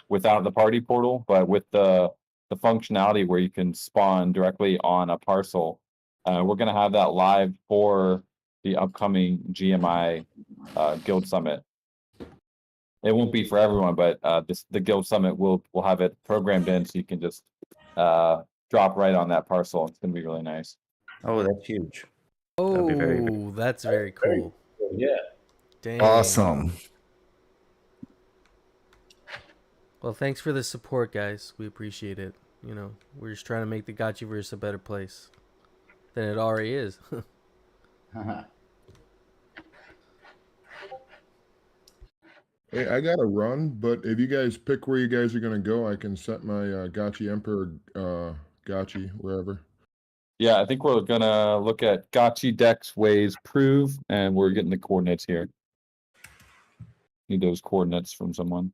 without the party portal, but with the functionality where you can spawn directly on a parcel. We're gonna have that live for the upcoming GMI Guild Summit. It won't be for everyone, but the Guild Summit will have it programmed in so you can just drop right on that parcel. It's gonna be really nice. Oh, that's huge. Oh, be very that's very cool. Yeah. Dang. Awesome. Well, thanks for the support, guys. We appreciate it. We're just trying to make the Gachi Verse a better place than it already is. Hey, I gotta run, but if you guys pick where you guys are gonna go, I can set my Gachi Emperor Gachi wherever. Yeah, I think we're gonna look at Gachi Dex Ways Prove, and we're getting the coordinates here. Need those coordinates from someone.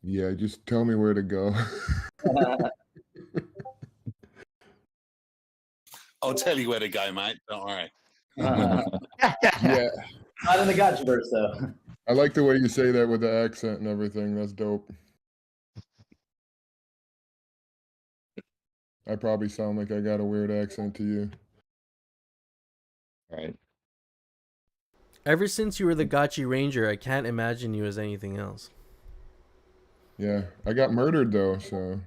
Yeah, just tell me where to go. I'll tell you where to go, mate. Don't worry. Yeah, Not in the Gachi Verse, though. I like the way you say that with the accent and everything. That's dope. I probably sound like I got a weird accent to you. All right. Ever since you were the Gachi Ranger, I can't imagine you as anything else. Yeah, I got murdered though, so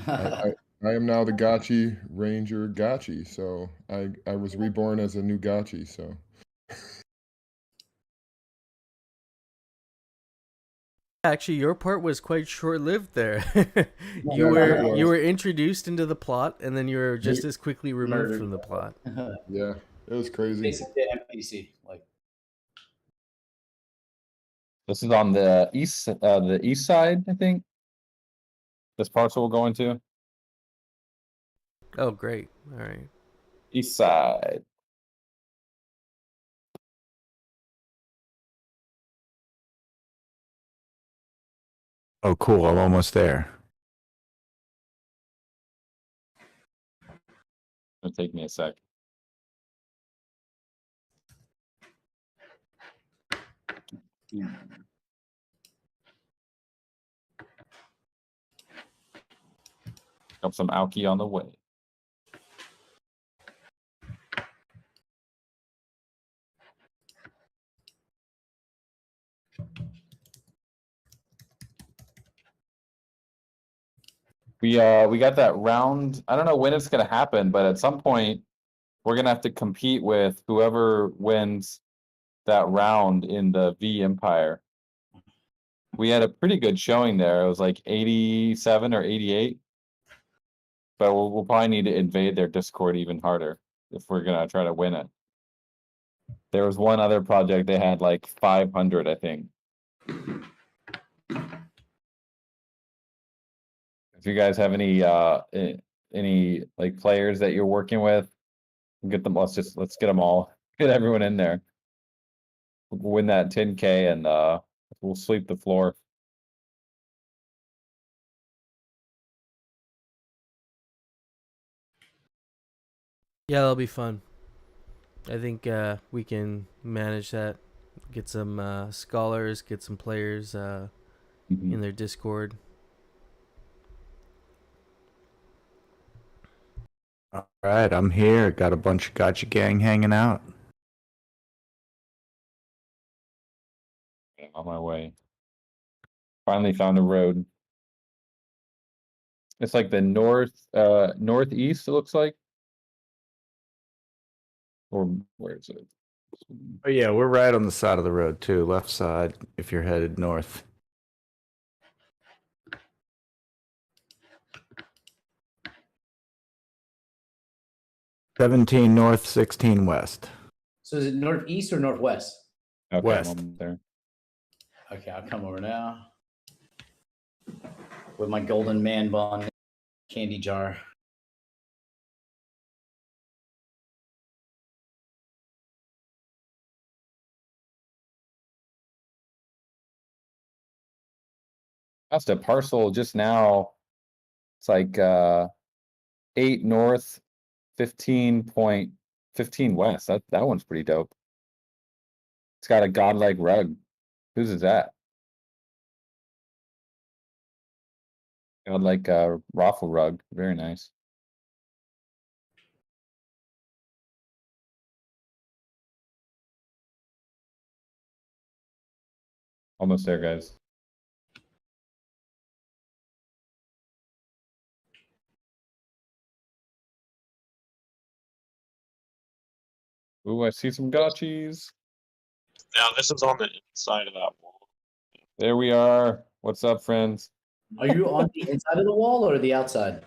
I am now the Gachi Ranger Gachi. So I was reborn as a new Gachi. So Actually, your part was quite short-lived there. Yeah, it was. you were introduced into the plot, and then you were just as quickly removed from the plot. yeah, it was crazy. Basically, NPC. Like, This is on the east side, I think. This parcel we're going to. Oh, great! All right. East side. Oh, cool. I'm almost there. It'll take me a sec. Got some alky on the way. We got that round. I don't know when it's gonna happen, but at some point we're gonna have to compete with whoever wins that round in the V Empire. We had a pretty good showing there. It was like 87 or 88. But we'll probably need to invade their Discord even harder if we're gonna try to win it. There was one other project they had like 500, I think. If you guys have any like players that you're working with, get them. Let's get them all. Get everyone in there. Win that 10K and we'll sweep the floor. Yeah, that'll be fun. I think we can manage that. Get some scholars, get some players in their Discord. All right, I'm here. Got a bunch of Gachi gang hanging out. On my way. Finally found a road. It's like the northeast, it looks like. Or where is it? Oh yeah, we're right on the side of the road too, left side if you're headed north. $17 north, $16 west. So is it northeast or northwest? Okay, West. I'm there. Okay, I'll come over now with my golden man bun candy jar. That's a parcel just now. It's like 8 north, 15.15 west. That one's pretty dope. It's got a godlike rug. Whose is that? Godlike raffle rug. Very nice. Almost there, guys. Ooh, I see some gotchis. Now this is on the inside of that wall. There we are. What's up, friends? Are you on the inside of the wall or the outside?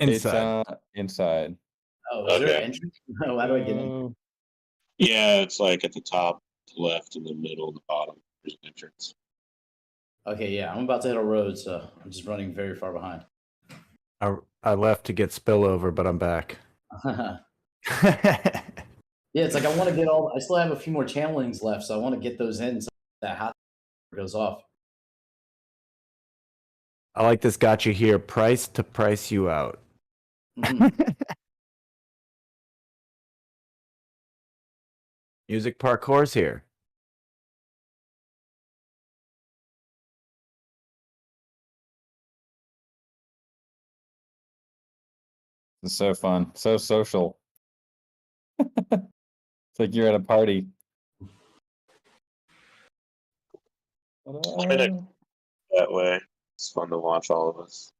Inside. It's inside. Oh, is there Okay. an entrance? Oh, how do I get in? Oh, Yeah, it's like at the top, left, in the middle, the bottom. There's an entrance. Okay, yeah, I'm about to hit a road, so I'm just running very far behind. I left to get spillover, but I'm back. Yeah, it's like I want to get all. I still have a few more channelings left, so I want to get those in so that hot goes off. I like this gotcha here. Price to price you out. Mhm. Music parkour's here. it's so fun. So social. It's like you're at a party. I'm in it that way. It's fun to watch all of us.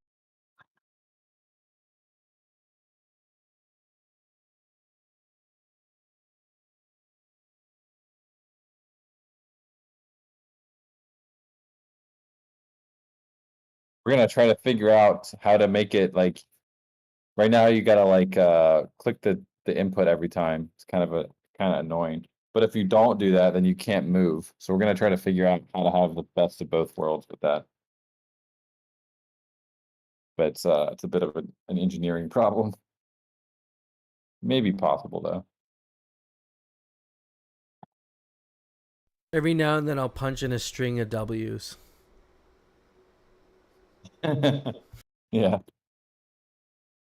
We're gonna try to figure out how to make it like right now you gotta like click the input every time. It's kind of annoying. But if you don't do that, then you can't move. So we're gonna try to figure out how to have the best of both worlds with that. But it's a bit of an engineering problem. Maybe possible though. Every now and then I'll punch in a string of W's. Yeah. All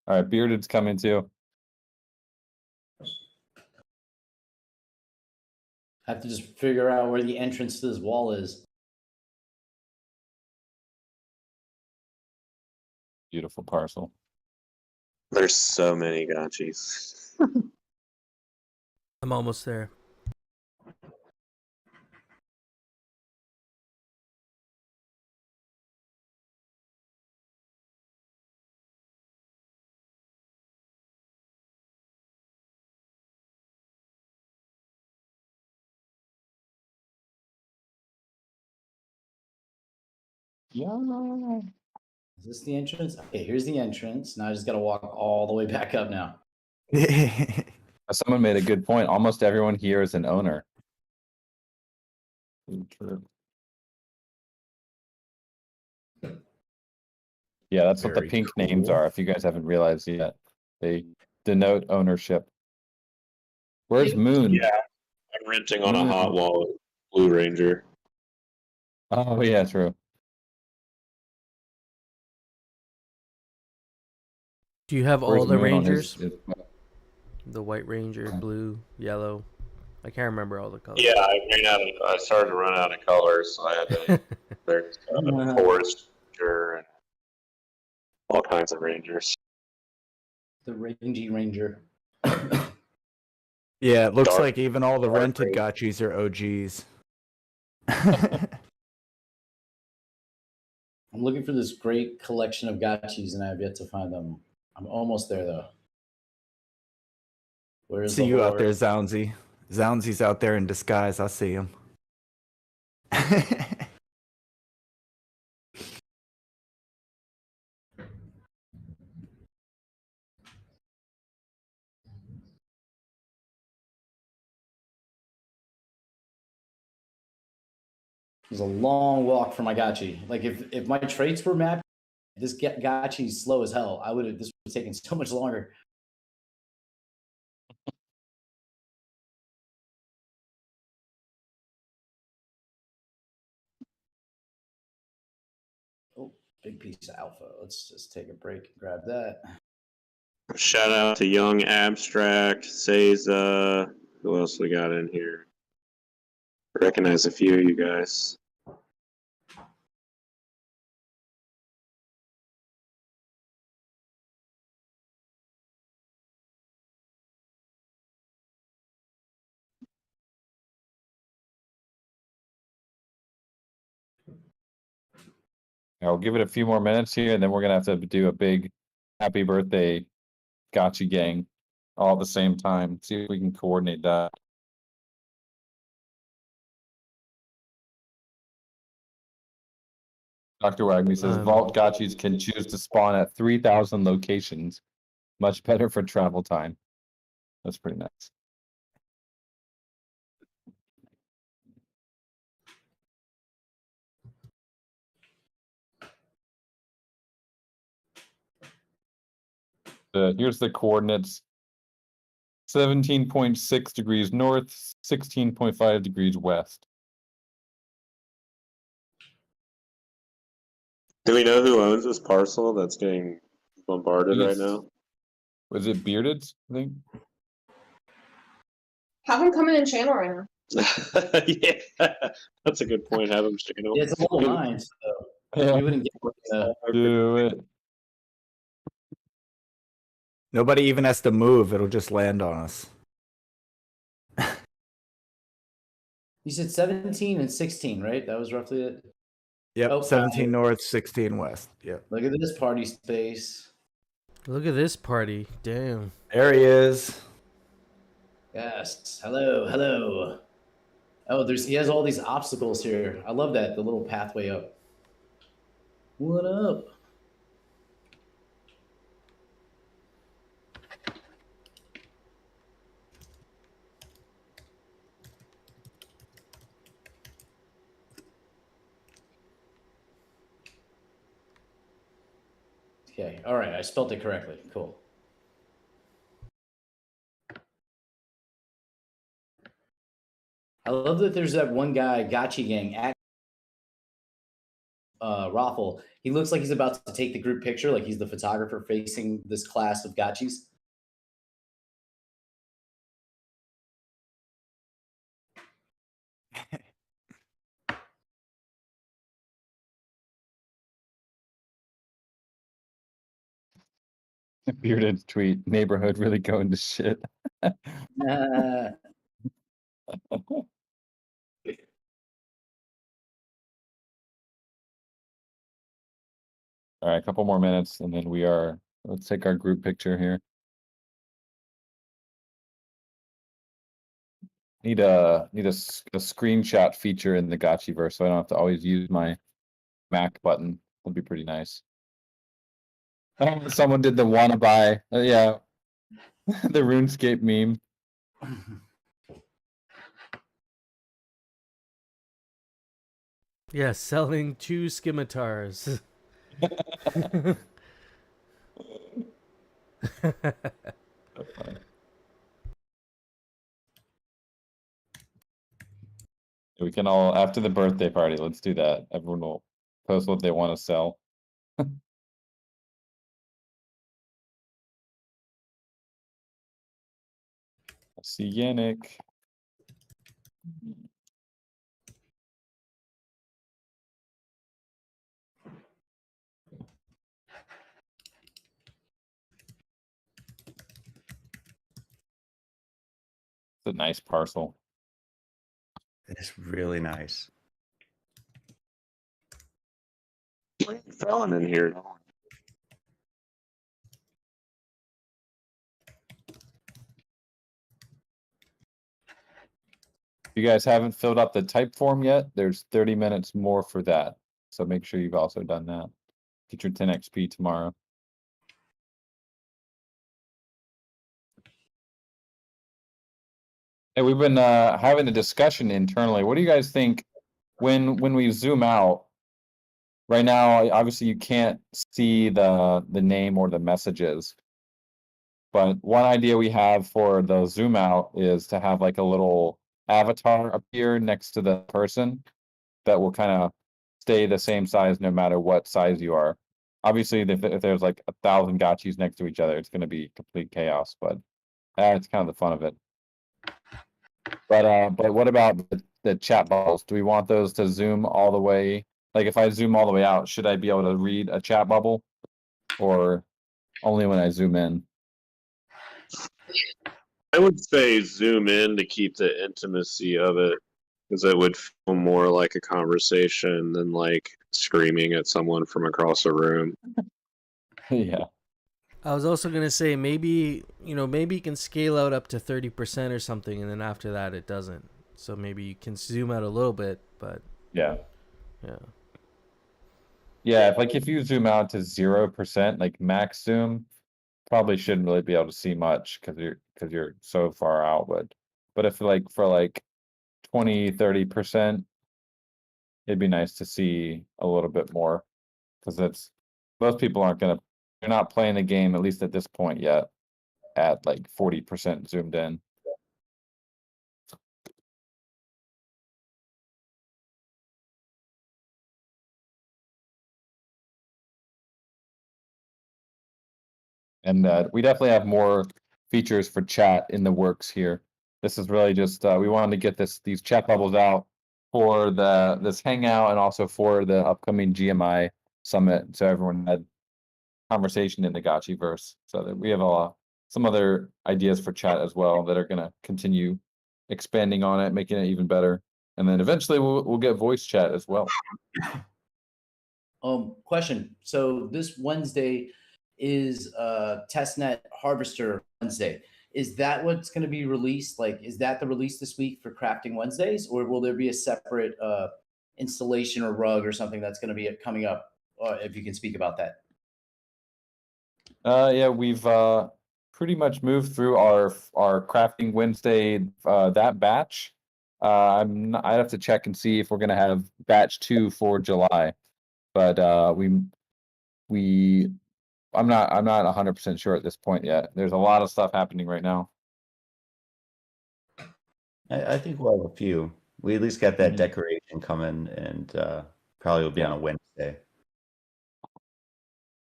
right, Bearded's coming too. I have to just figure out where the entrance to this wall is. Beautiful parcel. There's so many gotchis. I'm almost there. Yeah. Is this the entrance? Okay, here's the entrance. Now I just got to walk all the way back up now. Someone made a good point. Almost everyone here is an owner. Yeah, that's what the Very pink names cool. are, if you guys haven't realized yet. They denote ownership. Where's Moon? Yeah, I'm renting on a Moon. hot wall Blue Ranger. Oh, yeah, true. Do you have Where's all the Moon on his- Rangers? The White Ranger, blue, yellow. I can't remember all the colors. Yeah, I started to run out of colors, so I had to. There's Forest Ranger and all kinds of Rangers. The Rangy Ranger. Yeah, it looks Dark- like even all the dark rented gray. gotchis are OGs. I'm looking for this great collection of gachis, and I have yet to find them. I'm almost there, though. Where's See the you out horde? there, Zounzy. Zounzy's out there in disguise. I see him. It's a long walk for my gachi. Like if my traits were mapped, this gachi's slow as hell. This would have taken so much longer. Oh, big piece of alpha. Let's just take a break and grab that. Shout out to Young Abstract, Seiza. Who else we got in here? Recognize a few of you guys. I'll give it a few more minutes here, and then we're gonna have to do a big happy birthday Gachi gang all at the same time. See if we can coordinate that. Dr. Wagner says Vault Gachis can choose to spawn at 3,000 locations. Much better for travel time. That's pretty nice. Here's the coordinates. 17.6 degrees north, 16.5 degrees west. Do we know who owns this parcel that's getting bombarded right Yes. now? Was it Bearded, I think? Have him come in and channel right now. Yeah, that's a good point. Have them channel. Yeah, it's a little mine, so we wouldn't get Do it. Nobody even has to move. It'll just land on us. You said 17 and 16, right? That was roughly it. Yep, Oh, 17 north, 16 west. Yep. Look at this party space. Look at this party. Damn. There he is. Yes. Hello, hello. Oh, he has all these obstacles here. I love that, the little pathway up. What up? Okay, all right, I spelled it correctly. Cool. I love that there's that one guy, Gachi Gang, at Raffle. He looks like he's about to take the group picture, like he's the photographer facing this class of Gachis. Bearded tweet. Neighborhood really going to shit. All right, a couple more minutes, and then let's take our group picture here. Need a screenshot feature in the Gachi Verse, so I don't have to always use my Mac button would be pretty nice. Someone did the wanna buy. Yeah. The RuneScape meme. Yeah, selling 2 scimitars. We can all, after the birthday party, let's do that. Everyone will post what they want to sell. I see Yannick. It's a nice parcel. It's really nice. Felon in here. If you guys haven't filled out the type form yet, there's 30 minutes more for that. So make sure you've also done that. Get your 10 XP tomorrow. Hey, we've been having a discussion internally. What do you guys think when we zoom out? Right now, obviously you can't see the name or the messages. But one idea we have for the zoom out is to have like a little avatar appear next to the person that will kind of stay the same size no matter what size you are. Obviously, if there's like 1,000 gotchis next to each other, it's going to be complete chaos, but it's kind of the fun of it. But what about the chat bubbles? Do we want those to zoom all the way? Like if I zoom all the way out, should I be able to read a chat bubble or only when I zoom in? I would say zoom in to keep the intimacy of it, because it would feel more like a conversation than like screaming at someone from across a room. Yeah. I was also gonna say maybe maybe you can scale out up to 30% or something, and then after that it doesn't. So maybe you can zoom out a little bit, but yeah. Yeah, If you zoom out to 0%, like max zoom, probably shouldn't really be able to see much because you're so far out. But if like for like 20-30%, it'd be nice to see a little bit more because most people they're not playing the game, at least at this point yet, at like 40% zoomed in. And we definitely have more features for chat in the works here. This is really just we wanted to get these chat bubbles out for this hangout and also for the upcoming GMI summit, so everyone had conversation in the Gachi verse. So that we have some other ideas for chat as well that are going to continue expanding on it, making it even better, and then eventually we'll get voice chat as well. Question. So this Wednesday is testnet harvester Wednesday. Is that what's going to be released? Like, is that the release this week for crafting Wednesdays, or will there be a separate installation or rug or something that's going to be coming up? If you can speak about that. Yeah, we've pretty much moved through our crafting Wednesday that batch. I have to check and see if we're gonna have batch 2 for July, but I'm not 100% sure at this point yet. There's a lot of stuff happening right now. I think we'll have a few. We at least got that decoration coming, and probably will be on a Wednesday.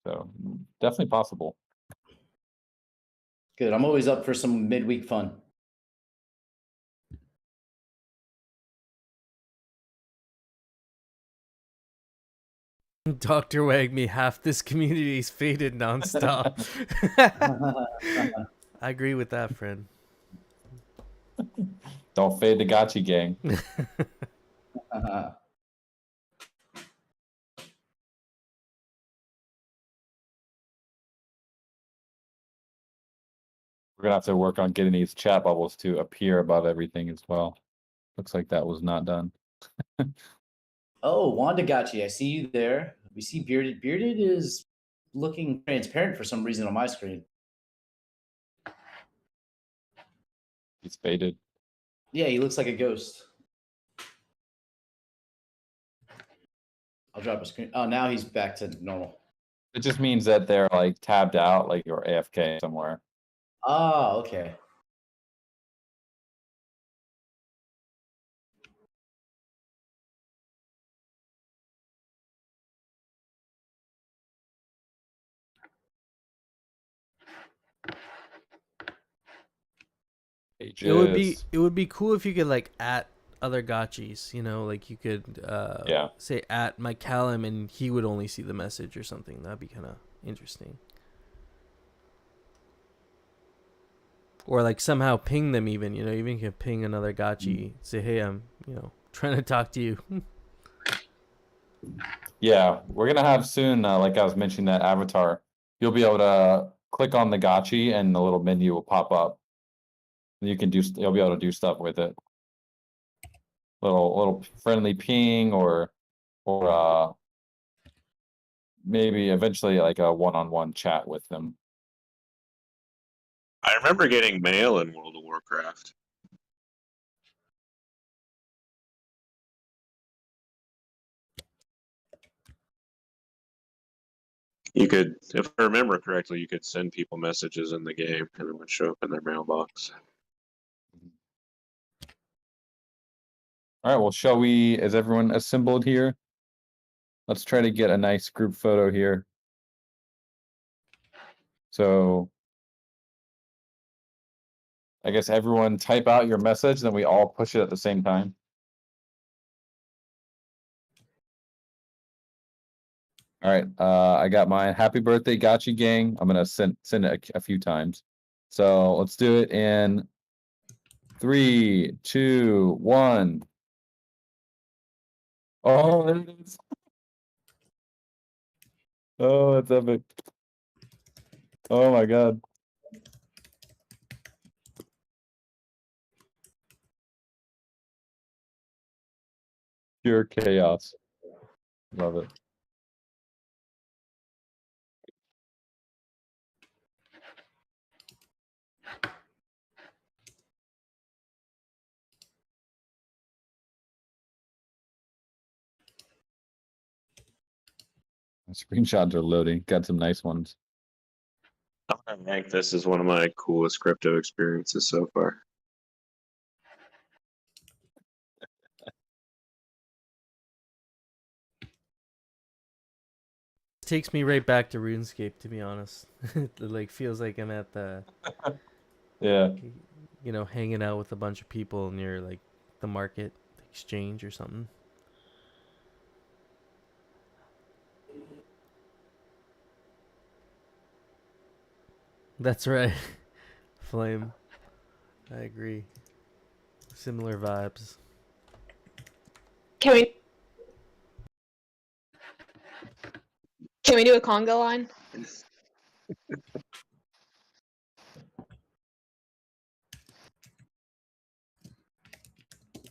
So definitely possible. Good. I'm always up for some midweek fun. Dr. Wagme, half this community is faded nonstop. I agree with that, friend. Don't fade the Gachi gang. We're gonna have to work on getting these chat bubbles to appear above everything as well. Looks like that was not done. Oh, Wanda Gachi, I see you there. We see Bearded. Bearded is looking transparent for some reason on my screen. He's faded. Yeah, he looks like a ghost. I'll drop a screen. Oh, now he's back to normal. It just means that they're like tabbed out, like you're AFK somewhere. Oh, okay. Pages. It would be cool if you could like at other gotchis, you know, like you could Yeah. say at Mike Callum and he would only see the message or something. That'd be kind of interesting. Or like somehow ping them even, you know, even you can ping another gachi, say, hey, I'm, you know, trying to talk to you. Yeah, we're gonna have soon, like I was mentioning, that avatar. You'll be able to click on the gachi and the little menu will pop up. You can do, you'll be able to do stuff with it. Little friendly ping or maybe eventually like a one-on-one chat with them. I remember getting mail in World of Warcraft. You could, if I remember correctly, you could send people messages in the game and it would show up in their mailbox. All right, well, shall we, is everyone assembled here? Let's try to get a nice group photo here. So I guess everyone type out your message, then we all push it at the same time. All right, I got mine. Happy birthday, Gachi gang. I'm gonna send it a few times. So let's do it in 3, 2, 1. Oh, there it is. Oh, that's epic. Oh my god. Pure chaos. Love it. Screenshots are loading. Got some nice ones. I think this is one of my coolest crypto experiences so far. Takes me right back to RuneScape, to be honest. It like feels like I'm at the Yeah. you know, hanging out with a bunch of people near like the market exchange or something. That's right. Flame. I agree. Similar vibes. Can we do a conga line?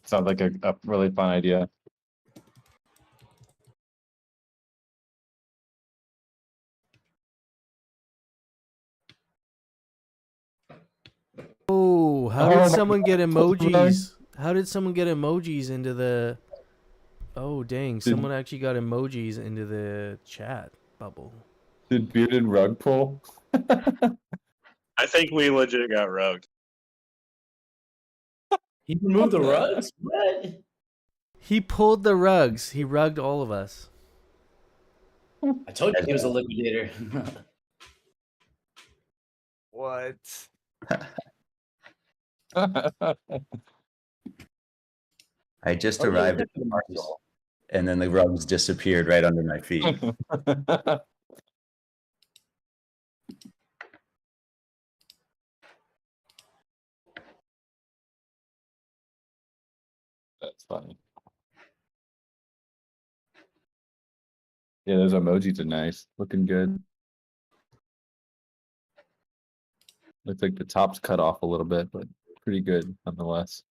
Sounds like a really fun idea. Oh, how Oh did my someone get God, emojis? How did someone get emojis into the... Oh, dang. Someone actually got emojis into the chat bubble. Did Bearded Rug pull? I think we legit got rugged. He removed the rugs? What? He pulled the rugs. He rugged all of us. I told you he was a liquidator. What? I just Oh, yeah, arrived at yeah. the Parcel, and then the rugs disappeared right under my feet. That's funny. Yeah, those emojis are nice. Looking good. Looks like the top's cut off a little bit, but pretty good nonetheless.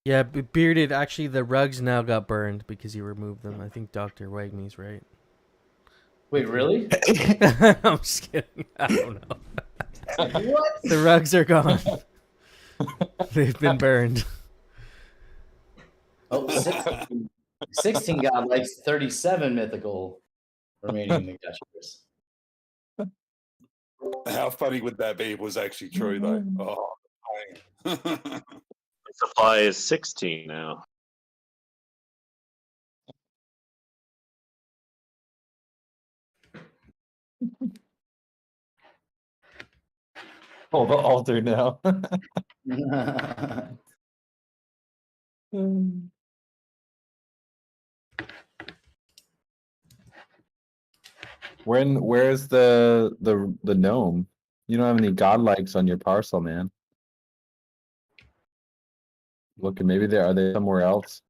Yeah, Bearded, actually the rugs now got burned because you removed them. I think Dr. Wagme's right. Wait, really? I'm just kidding. I don't know. What? The rugs are gone. They've been burned. Oh, 16 godlikes, 37 mythical remaining in the Gachi Verse. How funny would that be if it was actually true, though? Oh, dang. Supply is 16 now. Oh, the altar now. Where's the gnome? You don't have any godlikes on your parcel, man. Look, maybe are they somewhere else?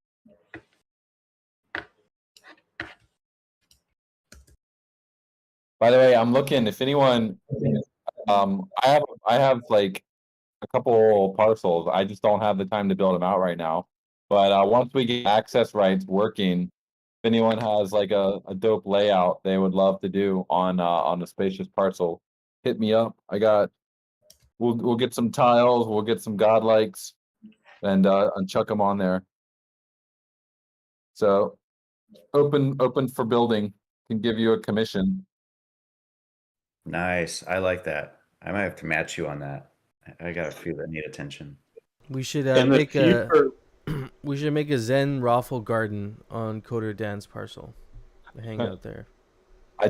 By the way, I'm looking. If anyone, I have like a couple parcels. I just don't have the time to build them out right now. But once we get access rights working, if anyone has like a dope layout they would love to do on a spacious parcel, hit me up. We'll get some tiles, we'll get some godlikes, and chuck them on there. So open for building. Can give you a commission. Nice. I like that. I might have to match you on that. I got a few that need attention. We should In the make a future- we should make a Zen raffle garden on Coder Dan's parcel. Hang out there. I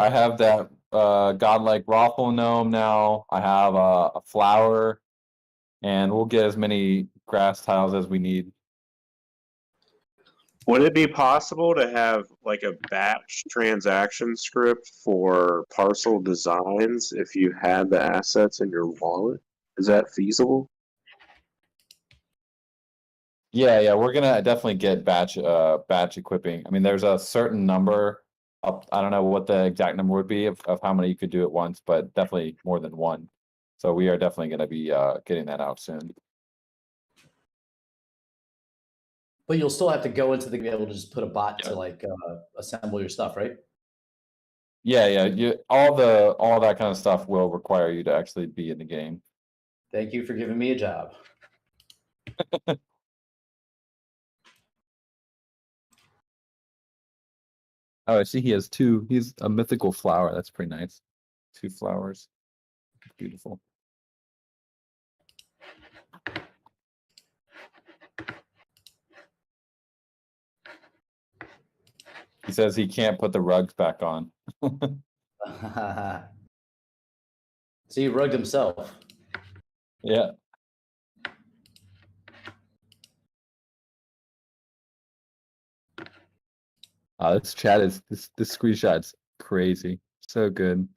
have that godlike raffle gnome now. I have a flower, and we'll get as many grass tiles as we need. Would it be possible to have like a batch transaction script for parcel designs if you had the assets in your wallet? Is that feasible? Yeah, we're gonna definitely get batch equipping. I mean, there's a certain number. I don't know what the exact number would be of how many you could do at once, but definitely more than one. So we are definitely gonna be getting that out soon. But you'll still have to go into the be able to just put a bot to like assemble your stuff, right? Yeah. All that kind of stuff will require you to actually be in the game. Thank you for giving me a job. Oh, I see he has two. He's a mythical flower. That's pretty nice. 2 flowers. Beautiful. He says he can't put the rugs back on. So he rugged himself. Yeah. This chat is this screenshot's crazy. So good.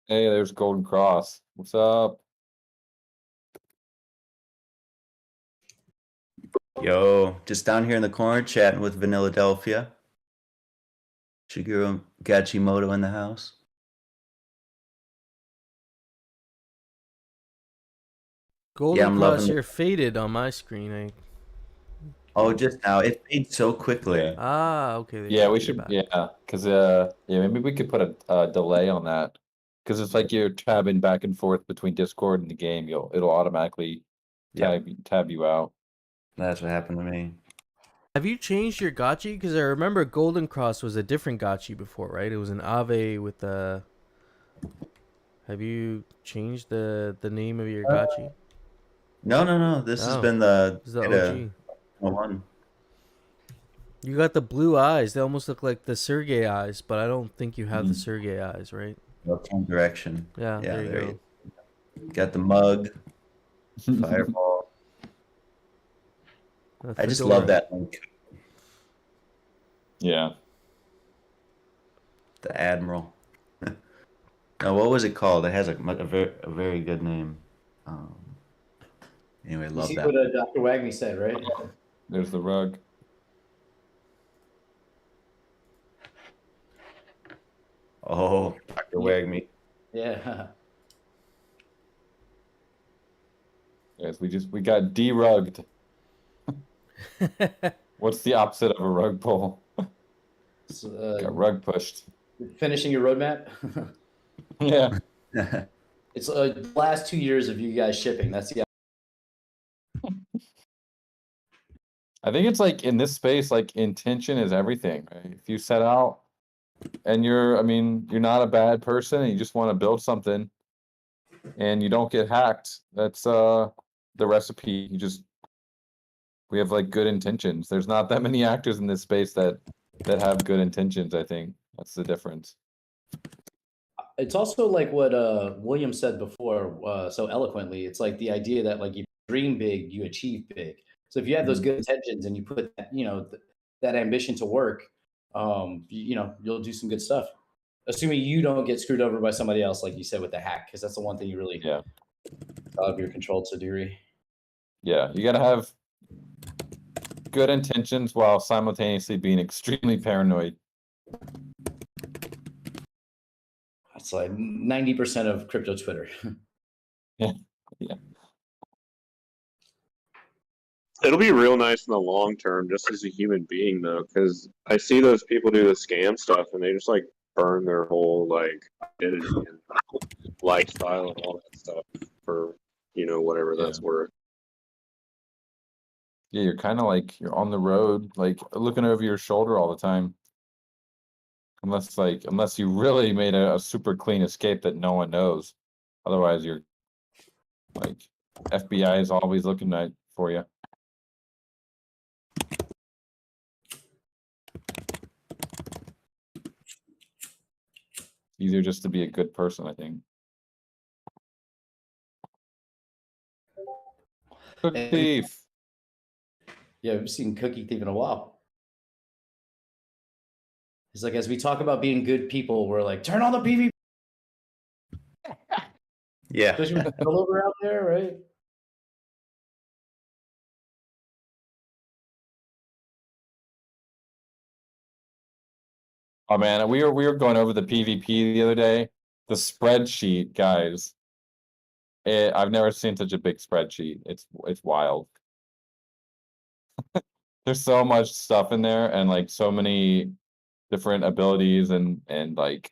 Hey, there's Golden Cross. What's up? Yo, just down here in the corner chatting with Vanilladelphia. Shigeru Gachimoto in the house. Golden I'm Cross, loving it. you're faded on my screen. Oh, just now. It fades so quickly. Okay. Yeah, we should. Yeah, because maybe we could put a delay on that, because it's like you're tabbing back and forth between Discord and the game. It'll automatically tab you out. That's what happened to me. Have you changed your gachi? Because I remember Golden Cross was a different gachi before, right? It was an Ave with the. Have you changed the name of your gachi? No. This has been the OG one. You got the blue eyes. They almost look like the Sergey eyes, but I don't think you have the Sergey eyes, right? Same direction. Yeah, there you go. Got the mug, fireball. I just love that link. Yeah. The Admiral. Now, what was it called? It has a very good name. Anyway, You love see that. what Dr. Wagner said, right? There's the rug. Oh, Dr. Wagme. Yeah. Yes, we got derugged. What's the opposite of a rug pull? So, Got rug pushed. finishing your roadmap. Yeah. It's the last 2 years of you guys shipping. That's the. I think it's like in this space, like intention is everything, right? If you set out and you're not a bad person and you just want to build something and you don't get hacked, that's the recipe. We have like good intentions. There's not that many actors in this space that have good intentions, I think. That's the difference. It's also like what William said before so eloquently. It's like the idea that like you dream big, you achieve big. So if you have those good intentions and you put that, that ambition to work, you'll do some good stuff. Assuming you don't get screwed over by somebody else, like you said with the hack, because that's the one thing you really out of your control to a degree. Yeah, you gotta have good intentions while simultaneously being extremely paranoid. It's like 90% of crypto Twitter. Yeah. It'll be real nice in the long term, just as a human being, though, because I see those people do the scam stuff, and they just like burn their whole like identity and lifestyle and all that stuff for whatever that's worth. Yeah, you're kind of like you're on the road, like looking over your shoulder all the time. Unless you really made a super clean escape that no one knows. Otherwise, you're like FBI is always looking for you. Easier just to be a good person, I think. Cookie thief. Yeah, we've seen Cookie Thief in a while. It's like as we talk about being good people, we're like, turn on the PvP. Yeah. Especially with the over out there, right? Oh man, we were going over the PvP the other day. The spreadsheet, guys. I've never seen such a big spreadsheet. It's wild. There's so much stuff in there and like so many different abilities and like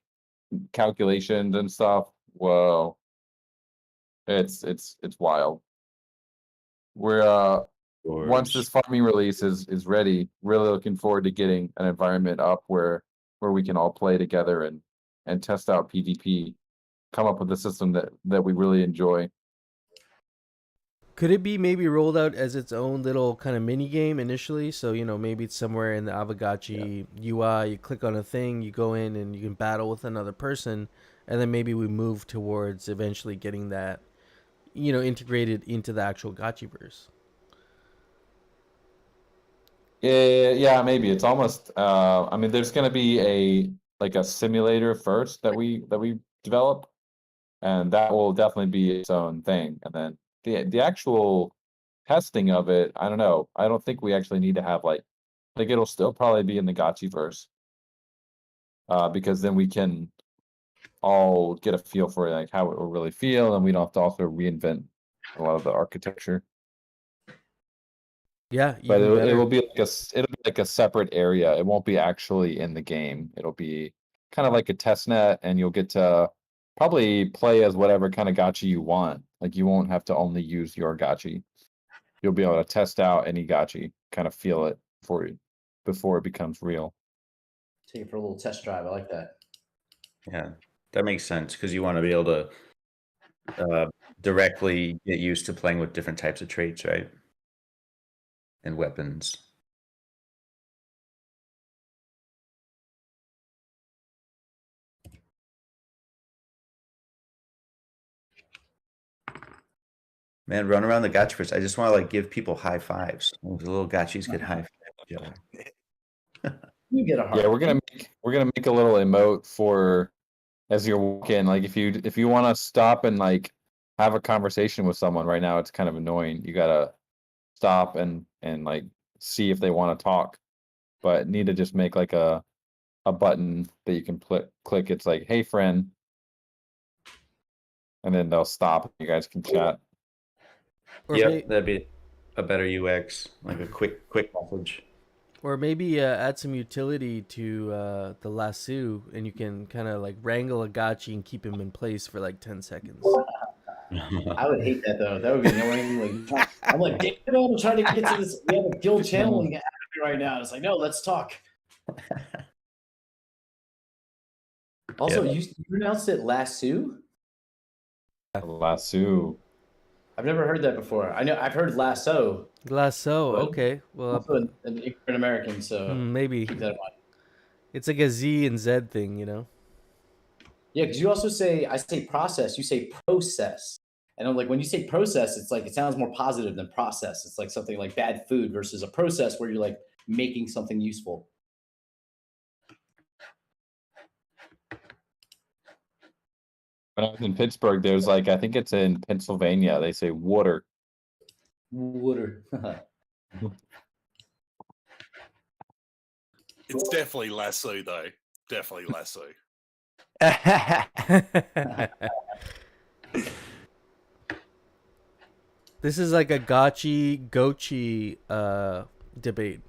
calculations and stuff. Whoa. It's wild. We're once this farming release is ready, really looking forward to getting an environment up where we can all play together and test out PvP, come up with a system that we really enjoy. Could it be maybe rolled out as its own little kind of mini game initially? So, maybe it's somewhere in the AAVEGOTCHI UI, you click on a thing, you go in and you can battle with another person, and then maybe we move towards eventually getting that, integrated into the actual Gachi Verse. Yeah, maybe. It's almost there's gonna be a simulator first that we develop, and that will definitely be its own thing. And then the actual testing of it, I don't know. I don't think we actually need to have like it'll still probably be in the Gachi Verse. Because then we can all get a feel for like how it will really feel, and we don't have to also reinvent a lot of the architecture. Yeah, but it will be like a separate area. It won't be actually in the game. It'll be kind of like a test net, and you'll get to probably play as whatever kind of gachi you want. Like you won't have to only use your gachi. You'll be able to test out any gachi, kind of feel it for you before it becomes real. Take it for a little test drive. I like that. Yeah, that makes sense because you want to be able to directly get used to playing with different types of traits, right? And weapons. Man, run around the Gachi Verse. I just want to like give people high fives. The little gachis get high five each other. You get a heart. Yeah, we're gonna make a little emote for as you're walking. Like if you want to stop and like have a conversation with someone right now, it's kind of annoying. You gotta stop and like see if they want to talk, but need to just make like a button that you can click. It's like, hey friend, and then they'll stop. You guys can chat. Or Yep, that'd be a better UX, like a quick message. Or maybe add some utility to the lasso, and you can kind of like wrangle a gachi and keep him in place for like 10 seconds. I would hate that though. That would be annoying. Like, I'm like, damn it, I'm trying to get to this. We have a guild channeling happening right now. It's like, no, let's talk. Also, you pronounced it lasso? Lasso. I've never heard that before. I know I've heard lasso. Lasso, okay. Well, also an ignorant American, so maybe keep that in mind. It's like a Z and Z thing, you know? Yeah, because you also say, I say process, you say process. And I'm like, when you say process, it's like, it sounds more positive than process. It's like something like bad food versus a process where you're like making something useful. When I was in Pittsburgh, there's like, I think it's in Pennsylvania, they say water. Water. It's definitely lasso, though. Definitely lasso. This is like a Gachi Gochi debate.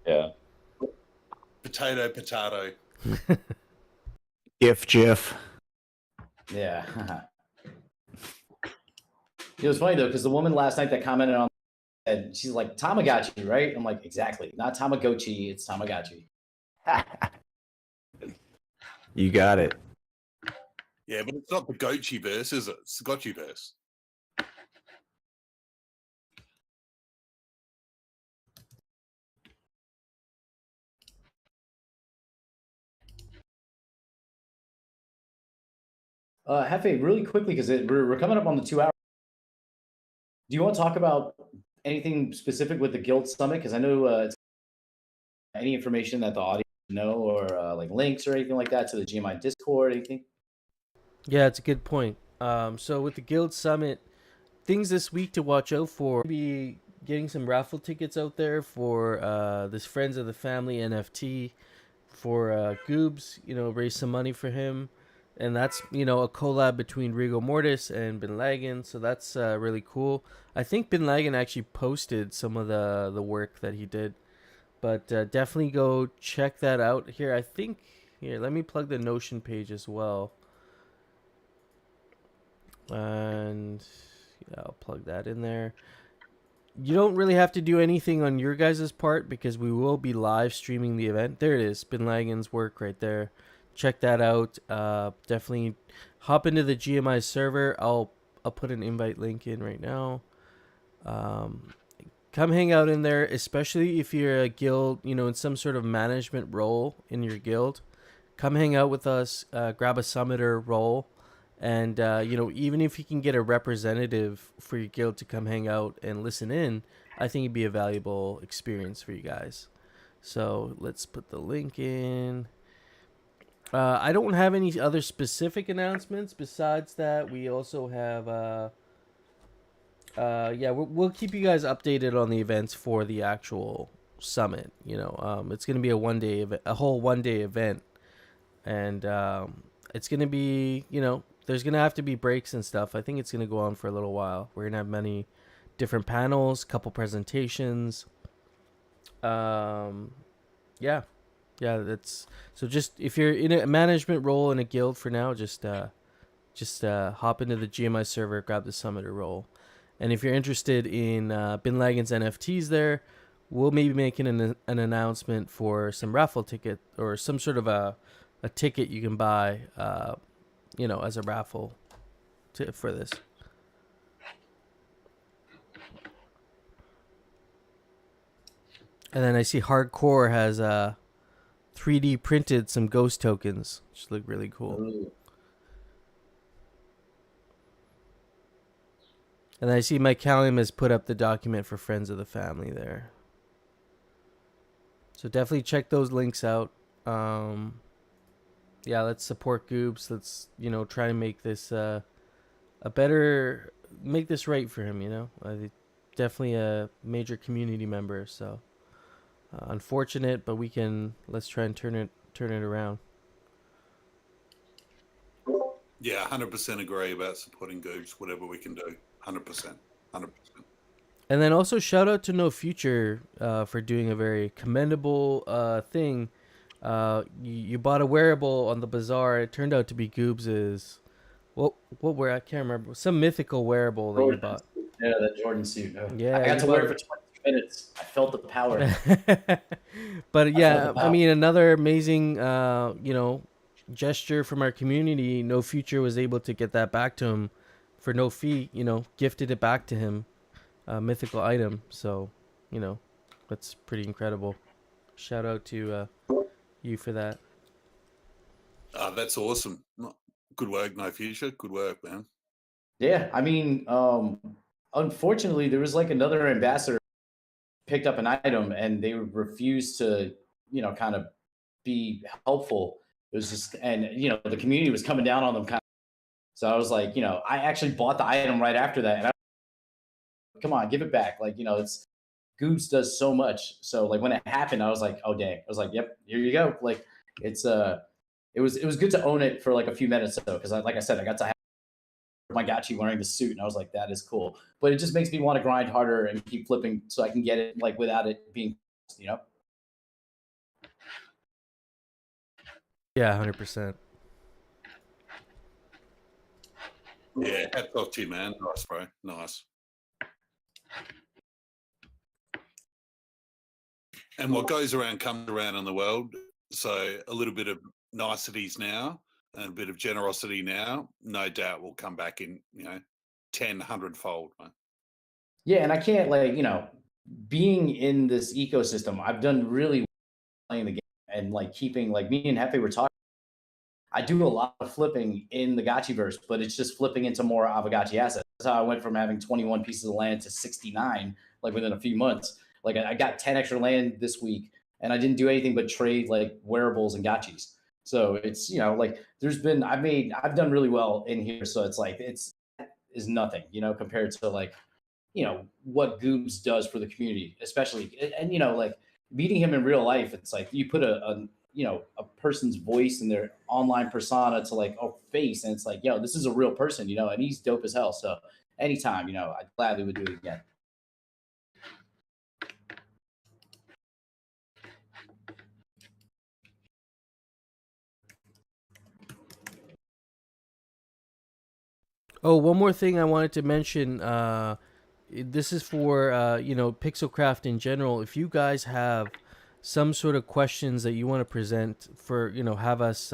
Yeah. Potato. GIF. Yeah. It was funny though, because the woman last night that commented on it, she's like, Tamagotchi, right? I'm like, exactly. Not Tamagotchi, it's Tamagotchi. You got it. Yeah, but it's not the Gachi Verse, is it? It's the Gachi Verse. Hefe, really quickly, because we're coming up on the 2 hours. Do you want to talk about anything specific with the Guild Summit? Because I know it's any information that the audience know, or like links or anything like that to the GMI Discord, anything? Yeah, it's a good point. So with the Guild Summit, things this week to watch out for. Be getting some raffle tickets out there for this Friends of the Family NFT for Goobs, you know, raise some money for him. And that's, you know, a collab between Rigor Mortis and Bin Laden, so that's really cool. I think Bin Laden actually posted some of the work that he did, but definitely go check that out. Here, I think, here, let me plug the Notion page as well. And yeah, I'll plug that in there. You don't really have to do anything on your guys' part because we will be live streaming the event. There it is, Bin Laden's work right there. Check that out. Definitely hop into the GMI server. I'll put an invite link in right now. Come hang out in there, especially if you're a guild, you know, in some sort of management role in your guild. Come hang out with us. Grab a summiter role. And, you know, even if you can get a representative for your guild to come hang out and listen in, I think it'd be a valuable experience for you guys. So let's put the link in. I don't have any other specific announcements besides that. We also have, yeah, we'll keep you guys updated on the events for the actual summit. You know, it's going to be a whole one-day event. And it's going to be, you know, there's going to have to be breaks and stuff. I think it's going to go on for a little while. We're going to have many different panels, couple presentations. Yeah, that's so. Just if you're in a management role in a guild for now, just hop into the GMI server, grab the summiter role, and if you're interested in Bin Laden's NFTs, there, we'll maybe making an announcement for some raffle ticket or some sort of a ticket you can buy, you know, as a raffle for this. And then I see Hardcore has 3D printed some ghost tokens, which look really cool. Ooh. And I see Mike Callum has put up the document for Friends of the Family there. So definitely check those links out. Yeah, let's support Goobs. Let's, you know, try to make this a make this right for him. You know, definitely a major community member. So unfortunate, but let's try and turn it around. Yeah, 100% agree about supporting Goobs, whatever we can do. 100%. 100%. And then also shout out to No Future for doing a very commendable thing. You bought a wearable on the bazaar. It turned out to be Goobs's. What I can't remember. Some mythical wearable that you bought. Yeah, that Jordan suit. Yeah, I got you to wear bought it for 20 minutes. I felt the power. But yeah, the I power. mean, another amazing, gesture from our community. No Future was able to get that back to him for no fee. You know, gifted it back to him, a mythical item. So, you know, that's pretty incredible. Shout out to you for that. That's awesome. Good work, No Future. Good work, man. Yeah, I mean, unfortunately, there was like another ambassador picked up an item and they refused to, kind of be helpful. It was just, and the community was coming down on them kind of. So I was like, I actually bought the item right after that, and come on, give it back. Like, it's Goobs does so much. So like when it happened, I was like, oh dang. I was like, yep, here you go. Like it's it was good to own it for like a few minutes though, because like I said, I got to have my Gachi wearing the suit, and I was like, that is cool. But it just makes me want to grind harder and keep flipping so I can get it like without it being, Yeah, 100%. Yeah, hats off to you, man. Nice, bro. Nice. And what goes around comes around in the world. So a little bit of niceties now and a bit of generosity now, no doubt will come back in, 10, 100-fold. Man. Yeah, and I can't being in this ecosystem, I've done really well playing the game and like keeping like me and Hefe were talking. I do a lot of flipping in the Gachi Verse, but it's just flipping into more AAVEGOTCHI assets. That's how I went from having 21 pieces of land to 69, like within a few months. Like I got 10 extra land this week, and I didn't do anything but trade like wearables and gachis. So it's like I've done really well in here. So it's like is nothing, compared to like what Goobs does for the community, especially and like meeting him in real life. It's like you put a person's voice and their online persona to like a face, and it's like, this is a real person, and he's dope as hell. So anytime, I gladly would do it again. Oh, one more thing I wanted to mention. This is for Pixelcraft in general. If you guys have some sort of questions that you want to present for have us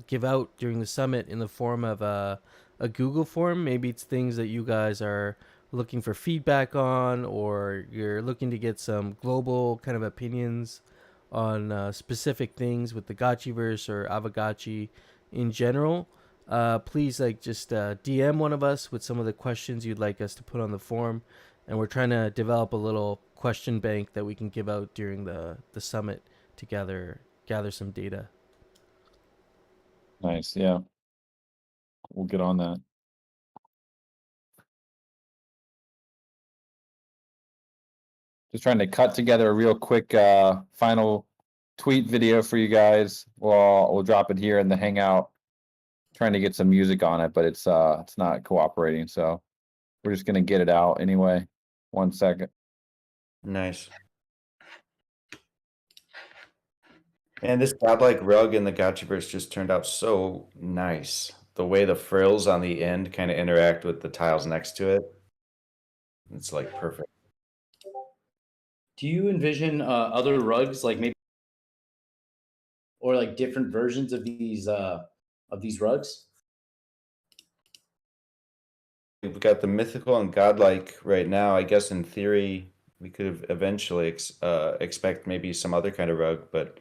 give out during the summit in the form of a Google form, maybe it's things that you guys are looking for feedback on, or you're looking to get some global kind of opinions on specific things with the Gachi Verse or AAVEGOTCHI in general. Please just DM one of us with some of the questions you'd like us to put on the form, and we're trying to develop a little question bank that we can give out during the summit to gather some data. Nice, yeah. We'll get on that. Just trying to cut together a real quick final tweet video for you guys. We'll drop it here in the Hangout. Trying to get some music on it, but it's not cooperating, so we're just gonna get it out anyway. 1 second. Nice. And this godlike rug in the Gachiverse just turned out so nice. The way the frills on the end kind of interact with the tiles next to it. It's like perfect. Do you envision other rugs, like maybe, or like different versions of these rugs? We've got the mythical and godlike right now. I guess in theory we could eventually expect maybe some other kind of rug, but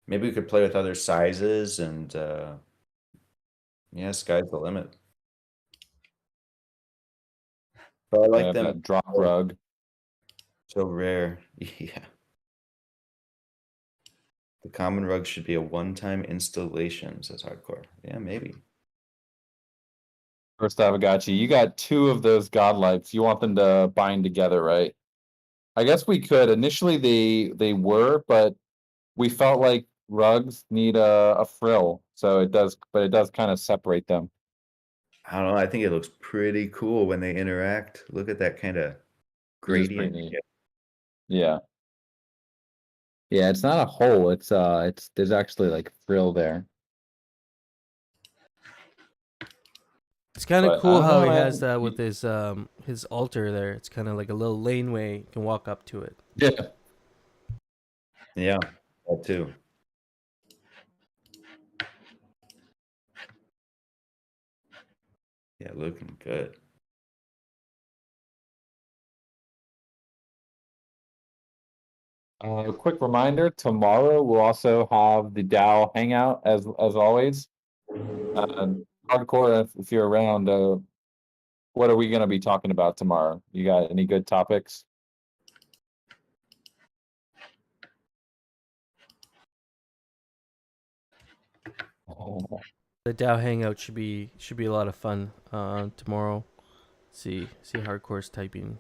maybe we could play with other sizes, and yeah, sky's the limit. But I like them. That drop rug. So rare. Yeah. The common rug should be a one-time installation, says Hardcore. Yeah, maybe. First AAVEGOTCHI, you got 2 of those godlikes. You want them to bind together, right? I guess we could. Initially, they were, but we felt like rugs need a frill, so it does, but it does kind of separate them. I don't know. I think it looks pretty cool when they interact. Look at that kind of It is pretty gradient. neat. Yeah. Yeah, it's not a hole. It's there's actually like frill there. It's kind But of I cool don't how know, he man. has that with his altar there. It's kind of like a little laneway. You can walk up to it. Yeah. Yeah, that too. Yeah, looking good. A quick reminder: tomorrow we'll also have the DAO Hangout as always. Hardcore, if you're around, what are we going to be talking about tomorrow? You got any good topics? The DAO Hangout should be a lot of fun tomorrow. See Hardcore's typing.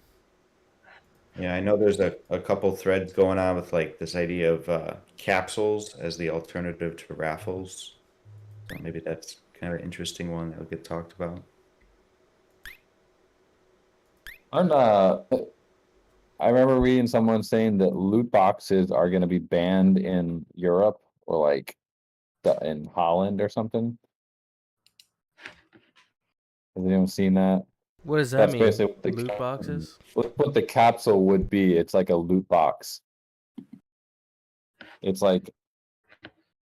Yeah, I know there's a couple threads going on with like this idea of capsules as the alternative to raffles. So maybe that's kind of an interesting one that will get talked about. I remember reading someone saying that loot boxes are going to be banned in Europe or like in Holland or something. Has anyone seen that? What does that That's mean? basically what the Loot boxes? what the capsule would be. It's like a loot box. It's like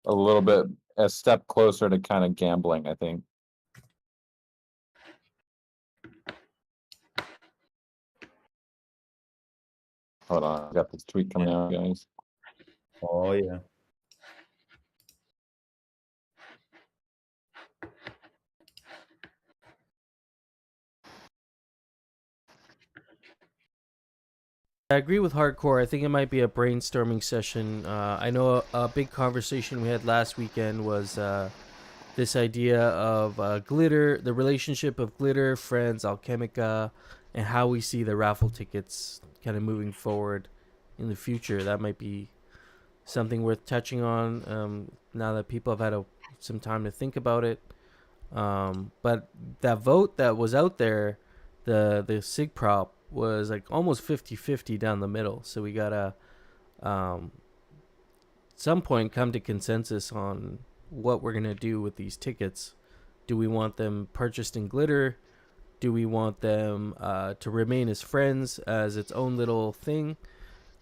a little bit a step closer to kind of gambling, I think. Hold on, I got this tweet coming out, guys. Oh yeah. I agree with Hardcore. I think it might be a brainstorming session. I know a big conversation we had last weekend was this idea of glitter, the relationship of glitter, friends, Alchemica, and how we see the raffle tickets kind of moving forward in the future. That might be something worth touching on now that people have had some time to think about it. But that vote that was out there, the SIG prop, was like almost 50-50 down the middle. So we gotta some point come to consensus on what we're gonna do with these tickets. Do we want them purchased in glitter? Do we want them to remain as friends as its own little thing?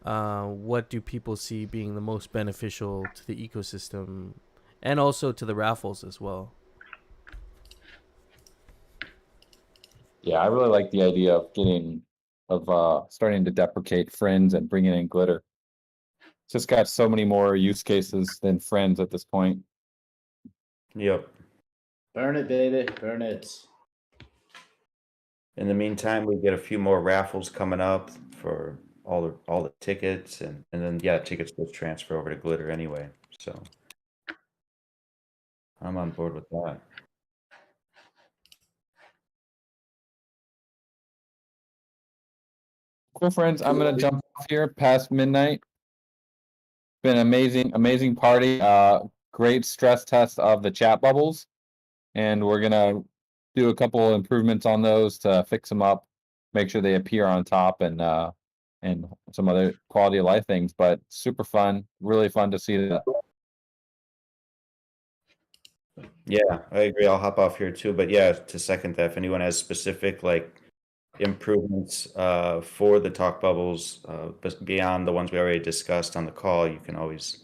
What do people see being the most beneficial to the ecosystem and also to the raffles as well? Yeah, I really like the idea of starting to deprecate friends and bringing in glitter. It's just got so many more use cases than friends at this point. Yep. Burn it, baby. Burn it. In the meantime, we get a few more raffles coming up for all the tickets, and then yeah, tickets will transfer over to glitter anyway. So I'm on board with that. Cool, friends. I'm gonna jump off here past midnight. Been amazing party. Great stress test of the chat bubbles, and we're gonna do a couple improvements on those to fix them up, make sure they appear on top, and some other quality of life things. But super fun, really fun to see that. Yeah, I agree. I'll hop off here too. But yeah, to second that, if anyone has specific like improvements for the talk bubbles, but beyond the ones we already discussed on the call, you can always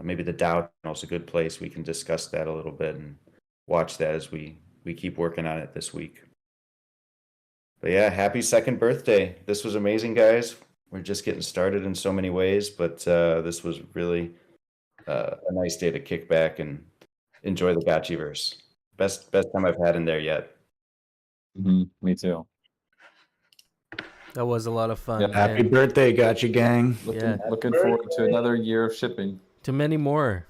maybe the DAO channel is a good place. We can discuss that a little bit and watch that as we keep working on it this week. But yeah, happy second birthday. This was amazing, guys. We're just getting started in so many ways, but this was really a nice day to kick back and enjoy the Gachi Verse. Best time I've had in there yet. Me too. That was a lot of fun. Yeah, Happy birthday, Gachi Gang. Looking forward to another year of shipping. To many more.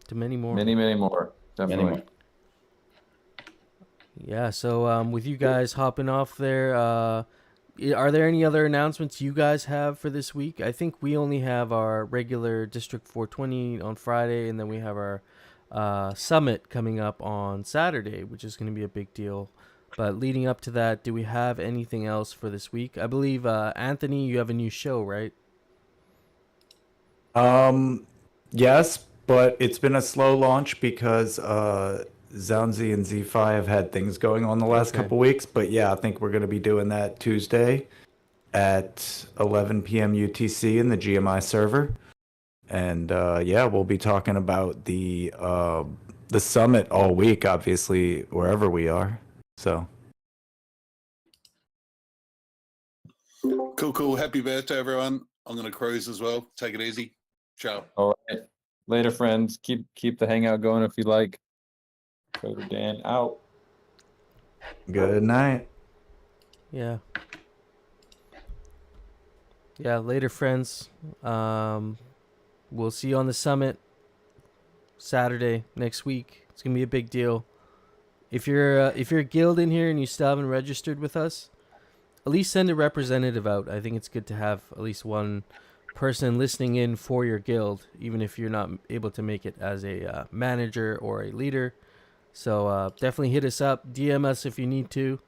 To many more. Many more. Definitely. Many more. Yeah, so with you guys hopping off there, are there any other announcements you guys have for this week? I think we only have our regular District 420 on Friday, and then we have our summit coming up on Saturday, which is going to be a big deal. But leading up to that, do we have anything else for this week? I believe, Anthony, you have a new show, right? Yes, but it's been a slow launch because Zounzi and Z-Fi have had things going on the last Okay. couple weeks. But yeah, I think we're going to be doing that Tuesday at 11 p.m. UTC in the GMI server. And yeah, we'll be talking about the summit all week, obviously, wherever we are. So Cool. Happy birthday, everyone. I'm going to cruise as well. Take it easy. Ciao. All right. Later, friends. Keep the hangout going if you like. Trader Dan out. good night. Yeah. Yeah, later, friends. We'll see you on the summit Saturday next week. It's gonna be a big deal. If you're a guild in here and you still haven't registered with us, at least send a representative out. I think it's good to have at least one person listening in for your guild, even if you're not able to make it as a manager or a leader. So definitely hit us up, DM us if you need to.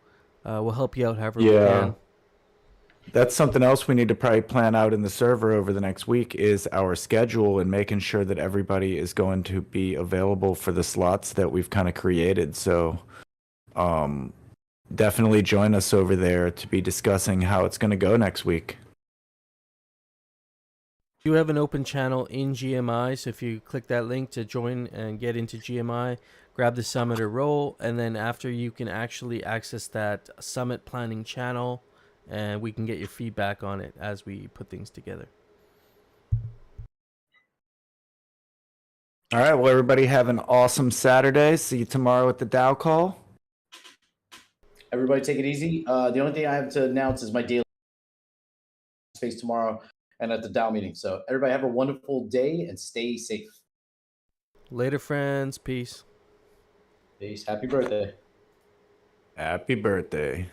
We'll help you out however we can. That's something else we need to probably plan out in the server over the next week is our schedule and making sure that everybody is going to be available for the slots that we've kind of created. So definitely join us over there to be discussing how it's going to go next week. You have an open channel in GMI, so if you click that link to join and get into GMI, grab the summit or role, and then after you can actually access that summit planning channel, and we can get your feedback on it as we put things together. All right. Well, everybody have an awesome Saturday. See you tomorrow at the Dow call. Everybody take it easy. The only thing I have to announce is my daily space tomorrow and at the DAO meeting. So everybody have a wonderful day and stay safe. Later, friends. Peace. Peace. Happy birthday. Happy birthday.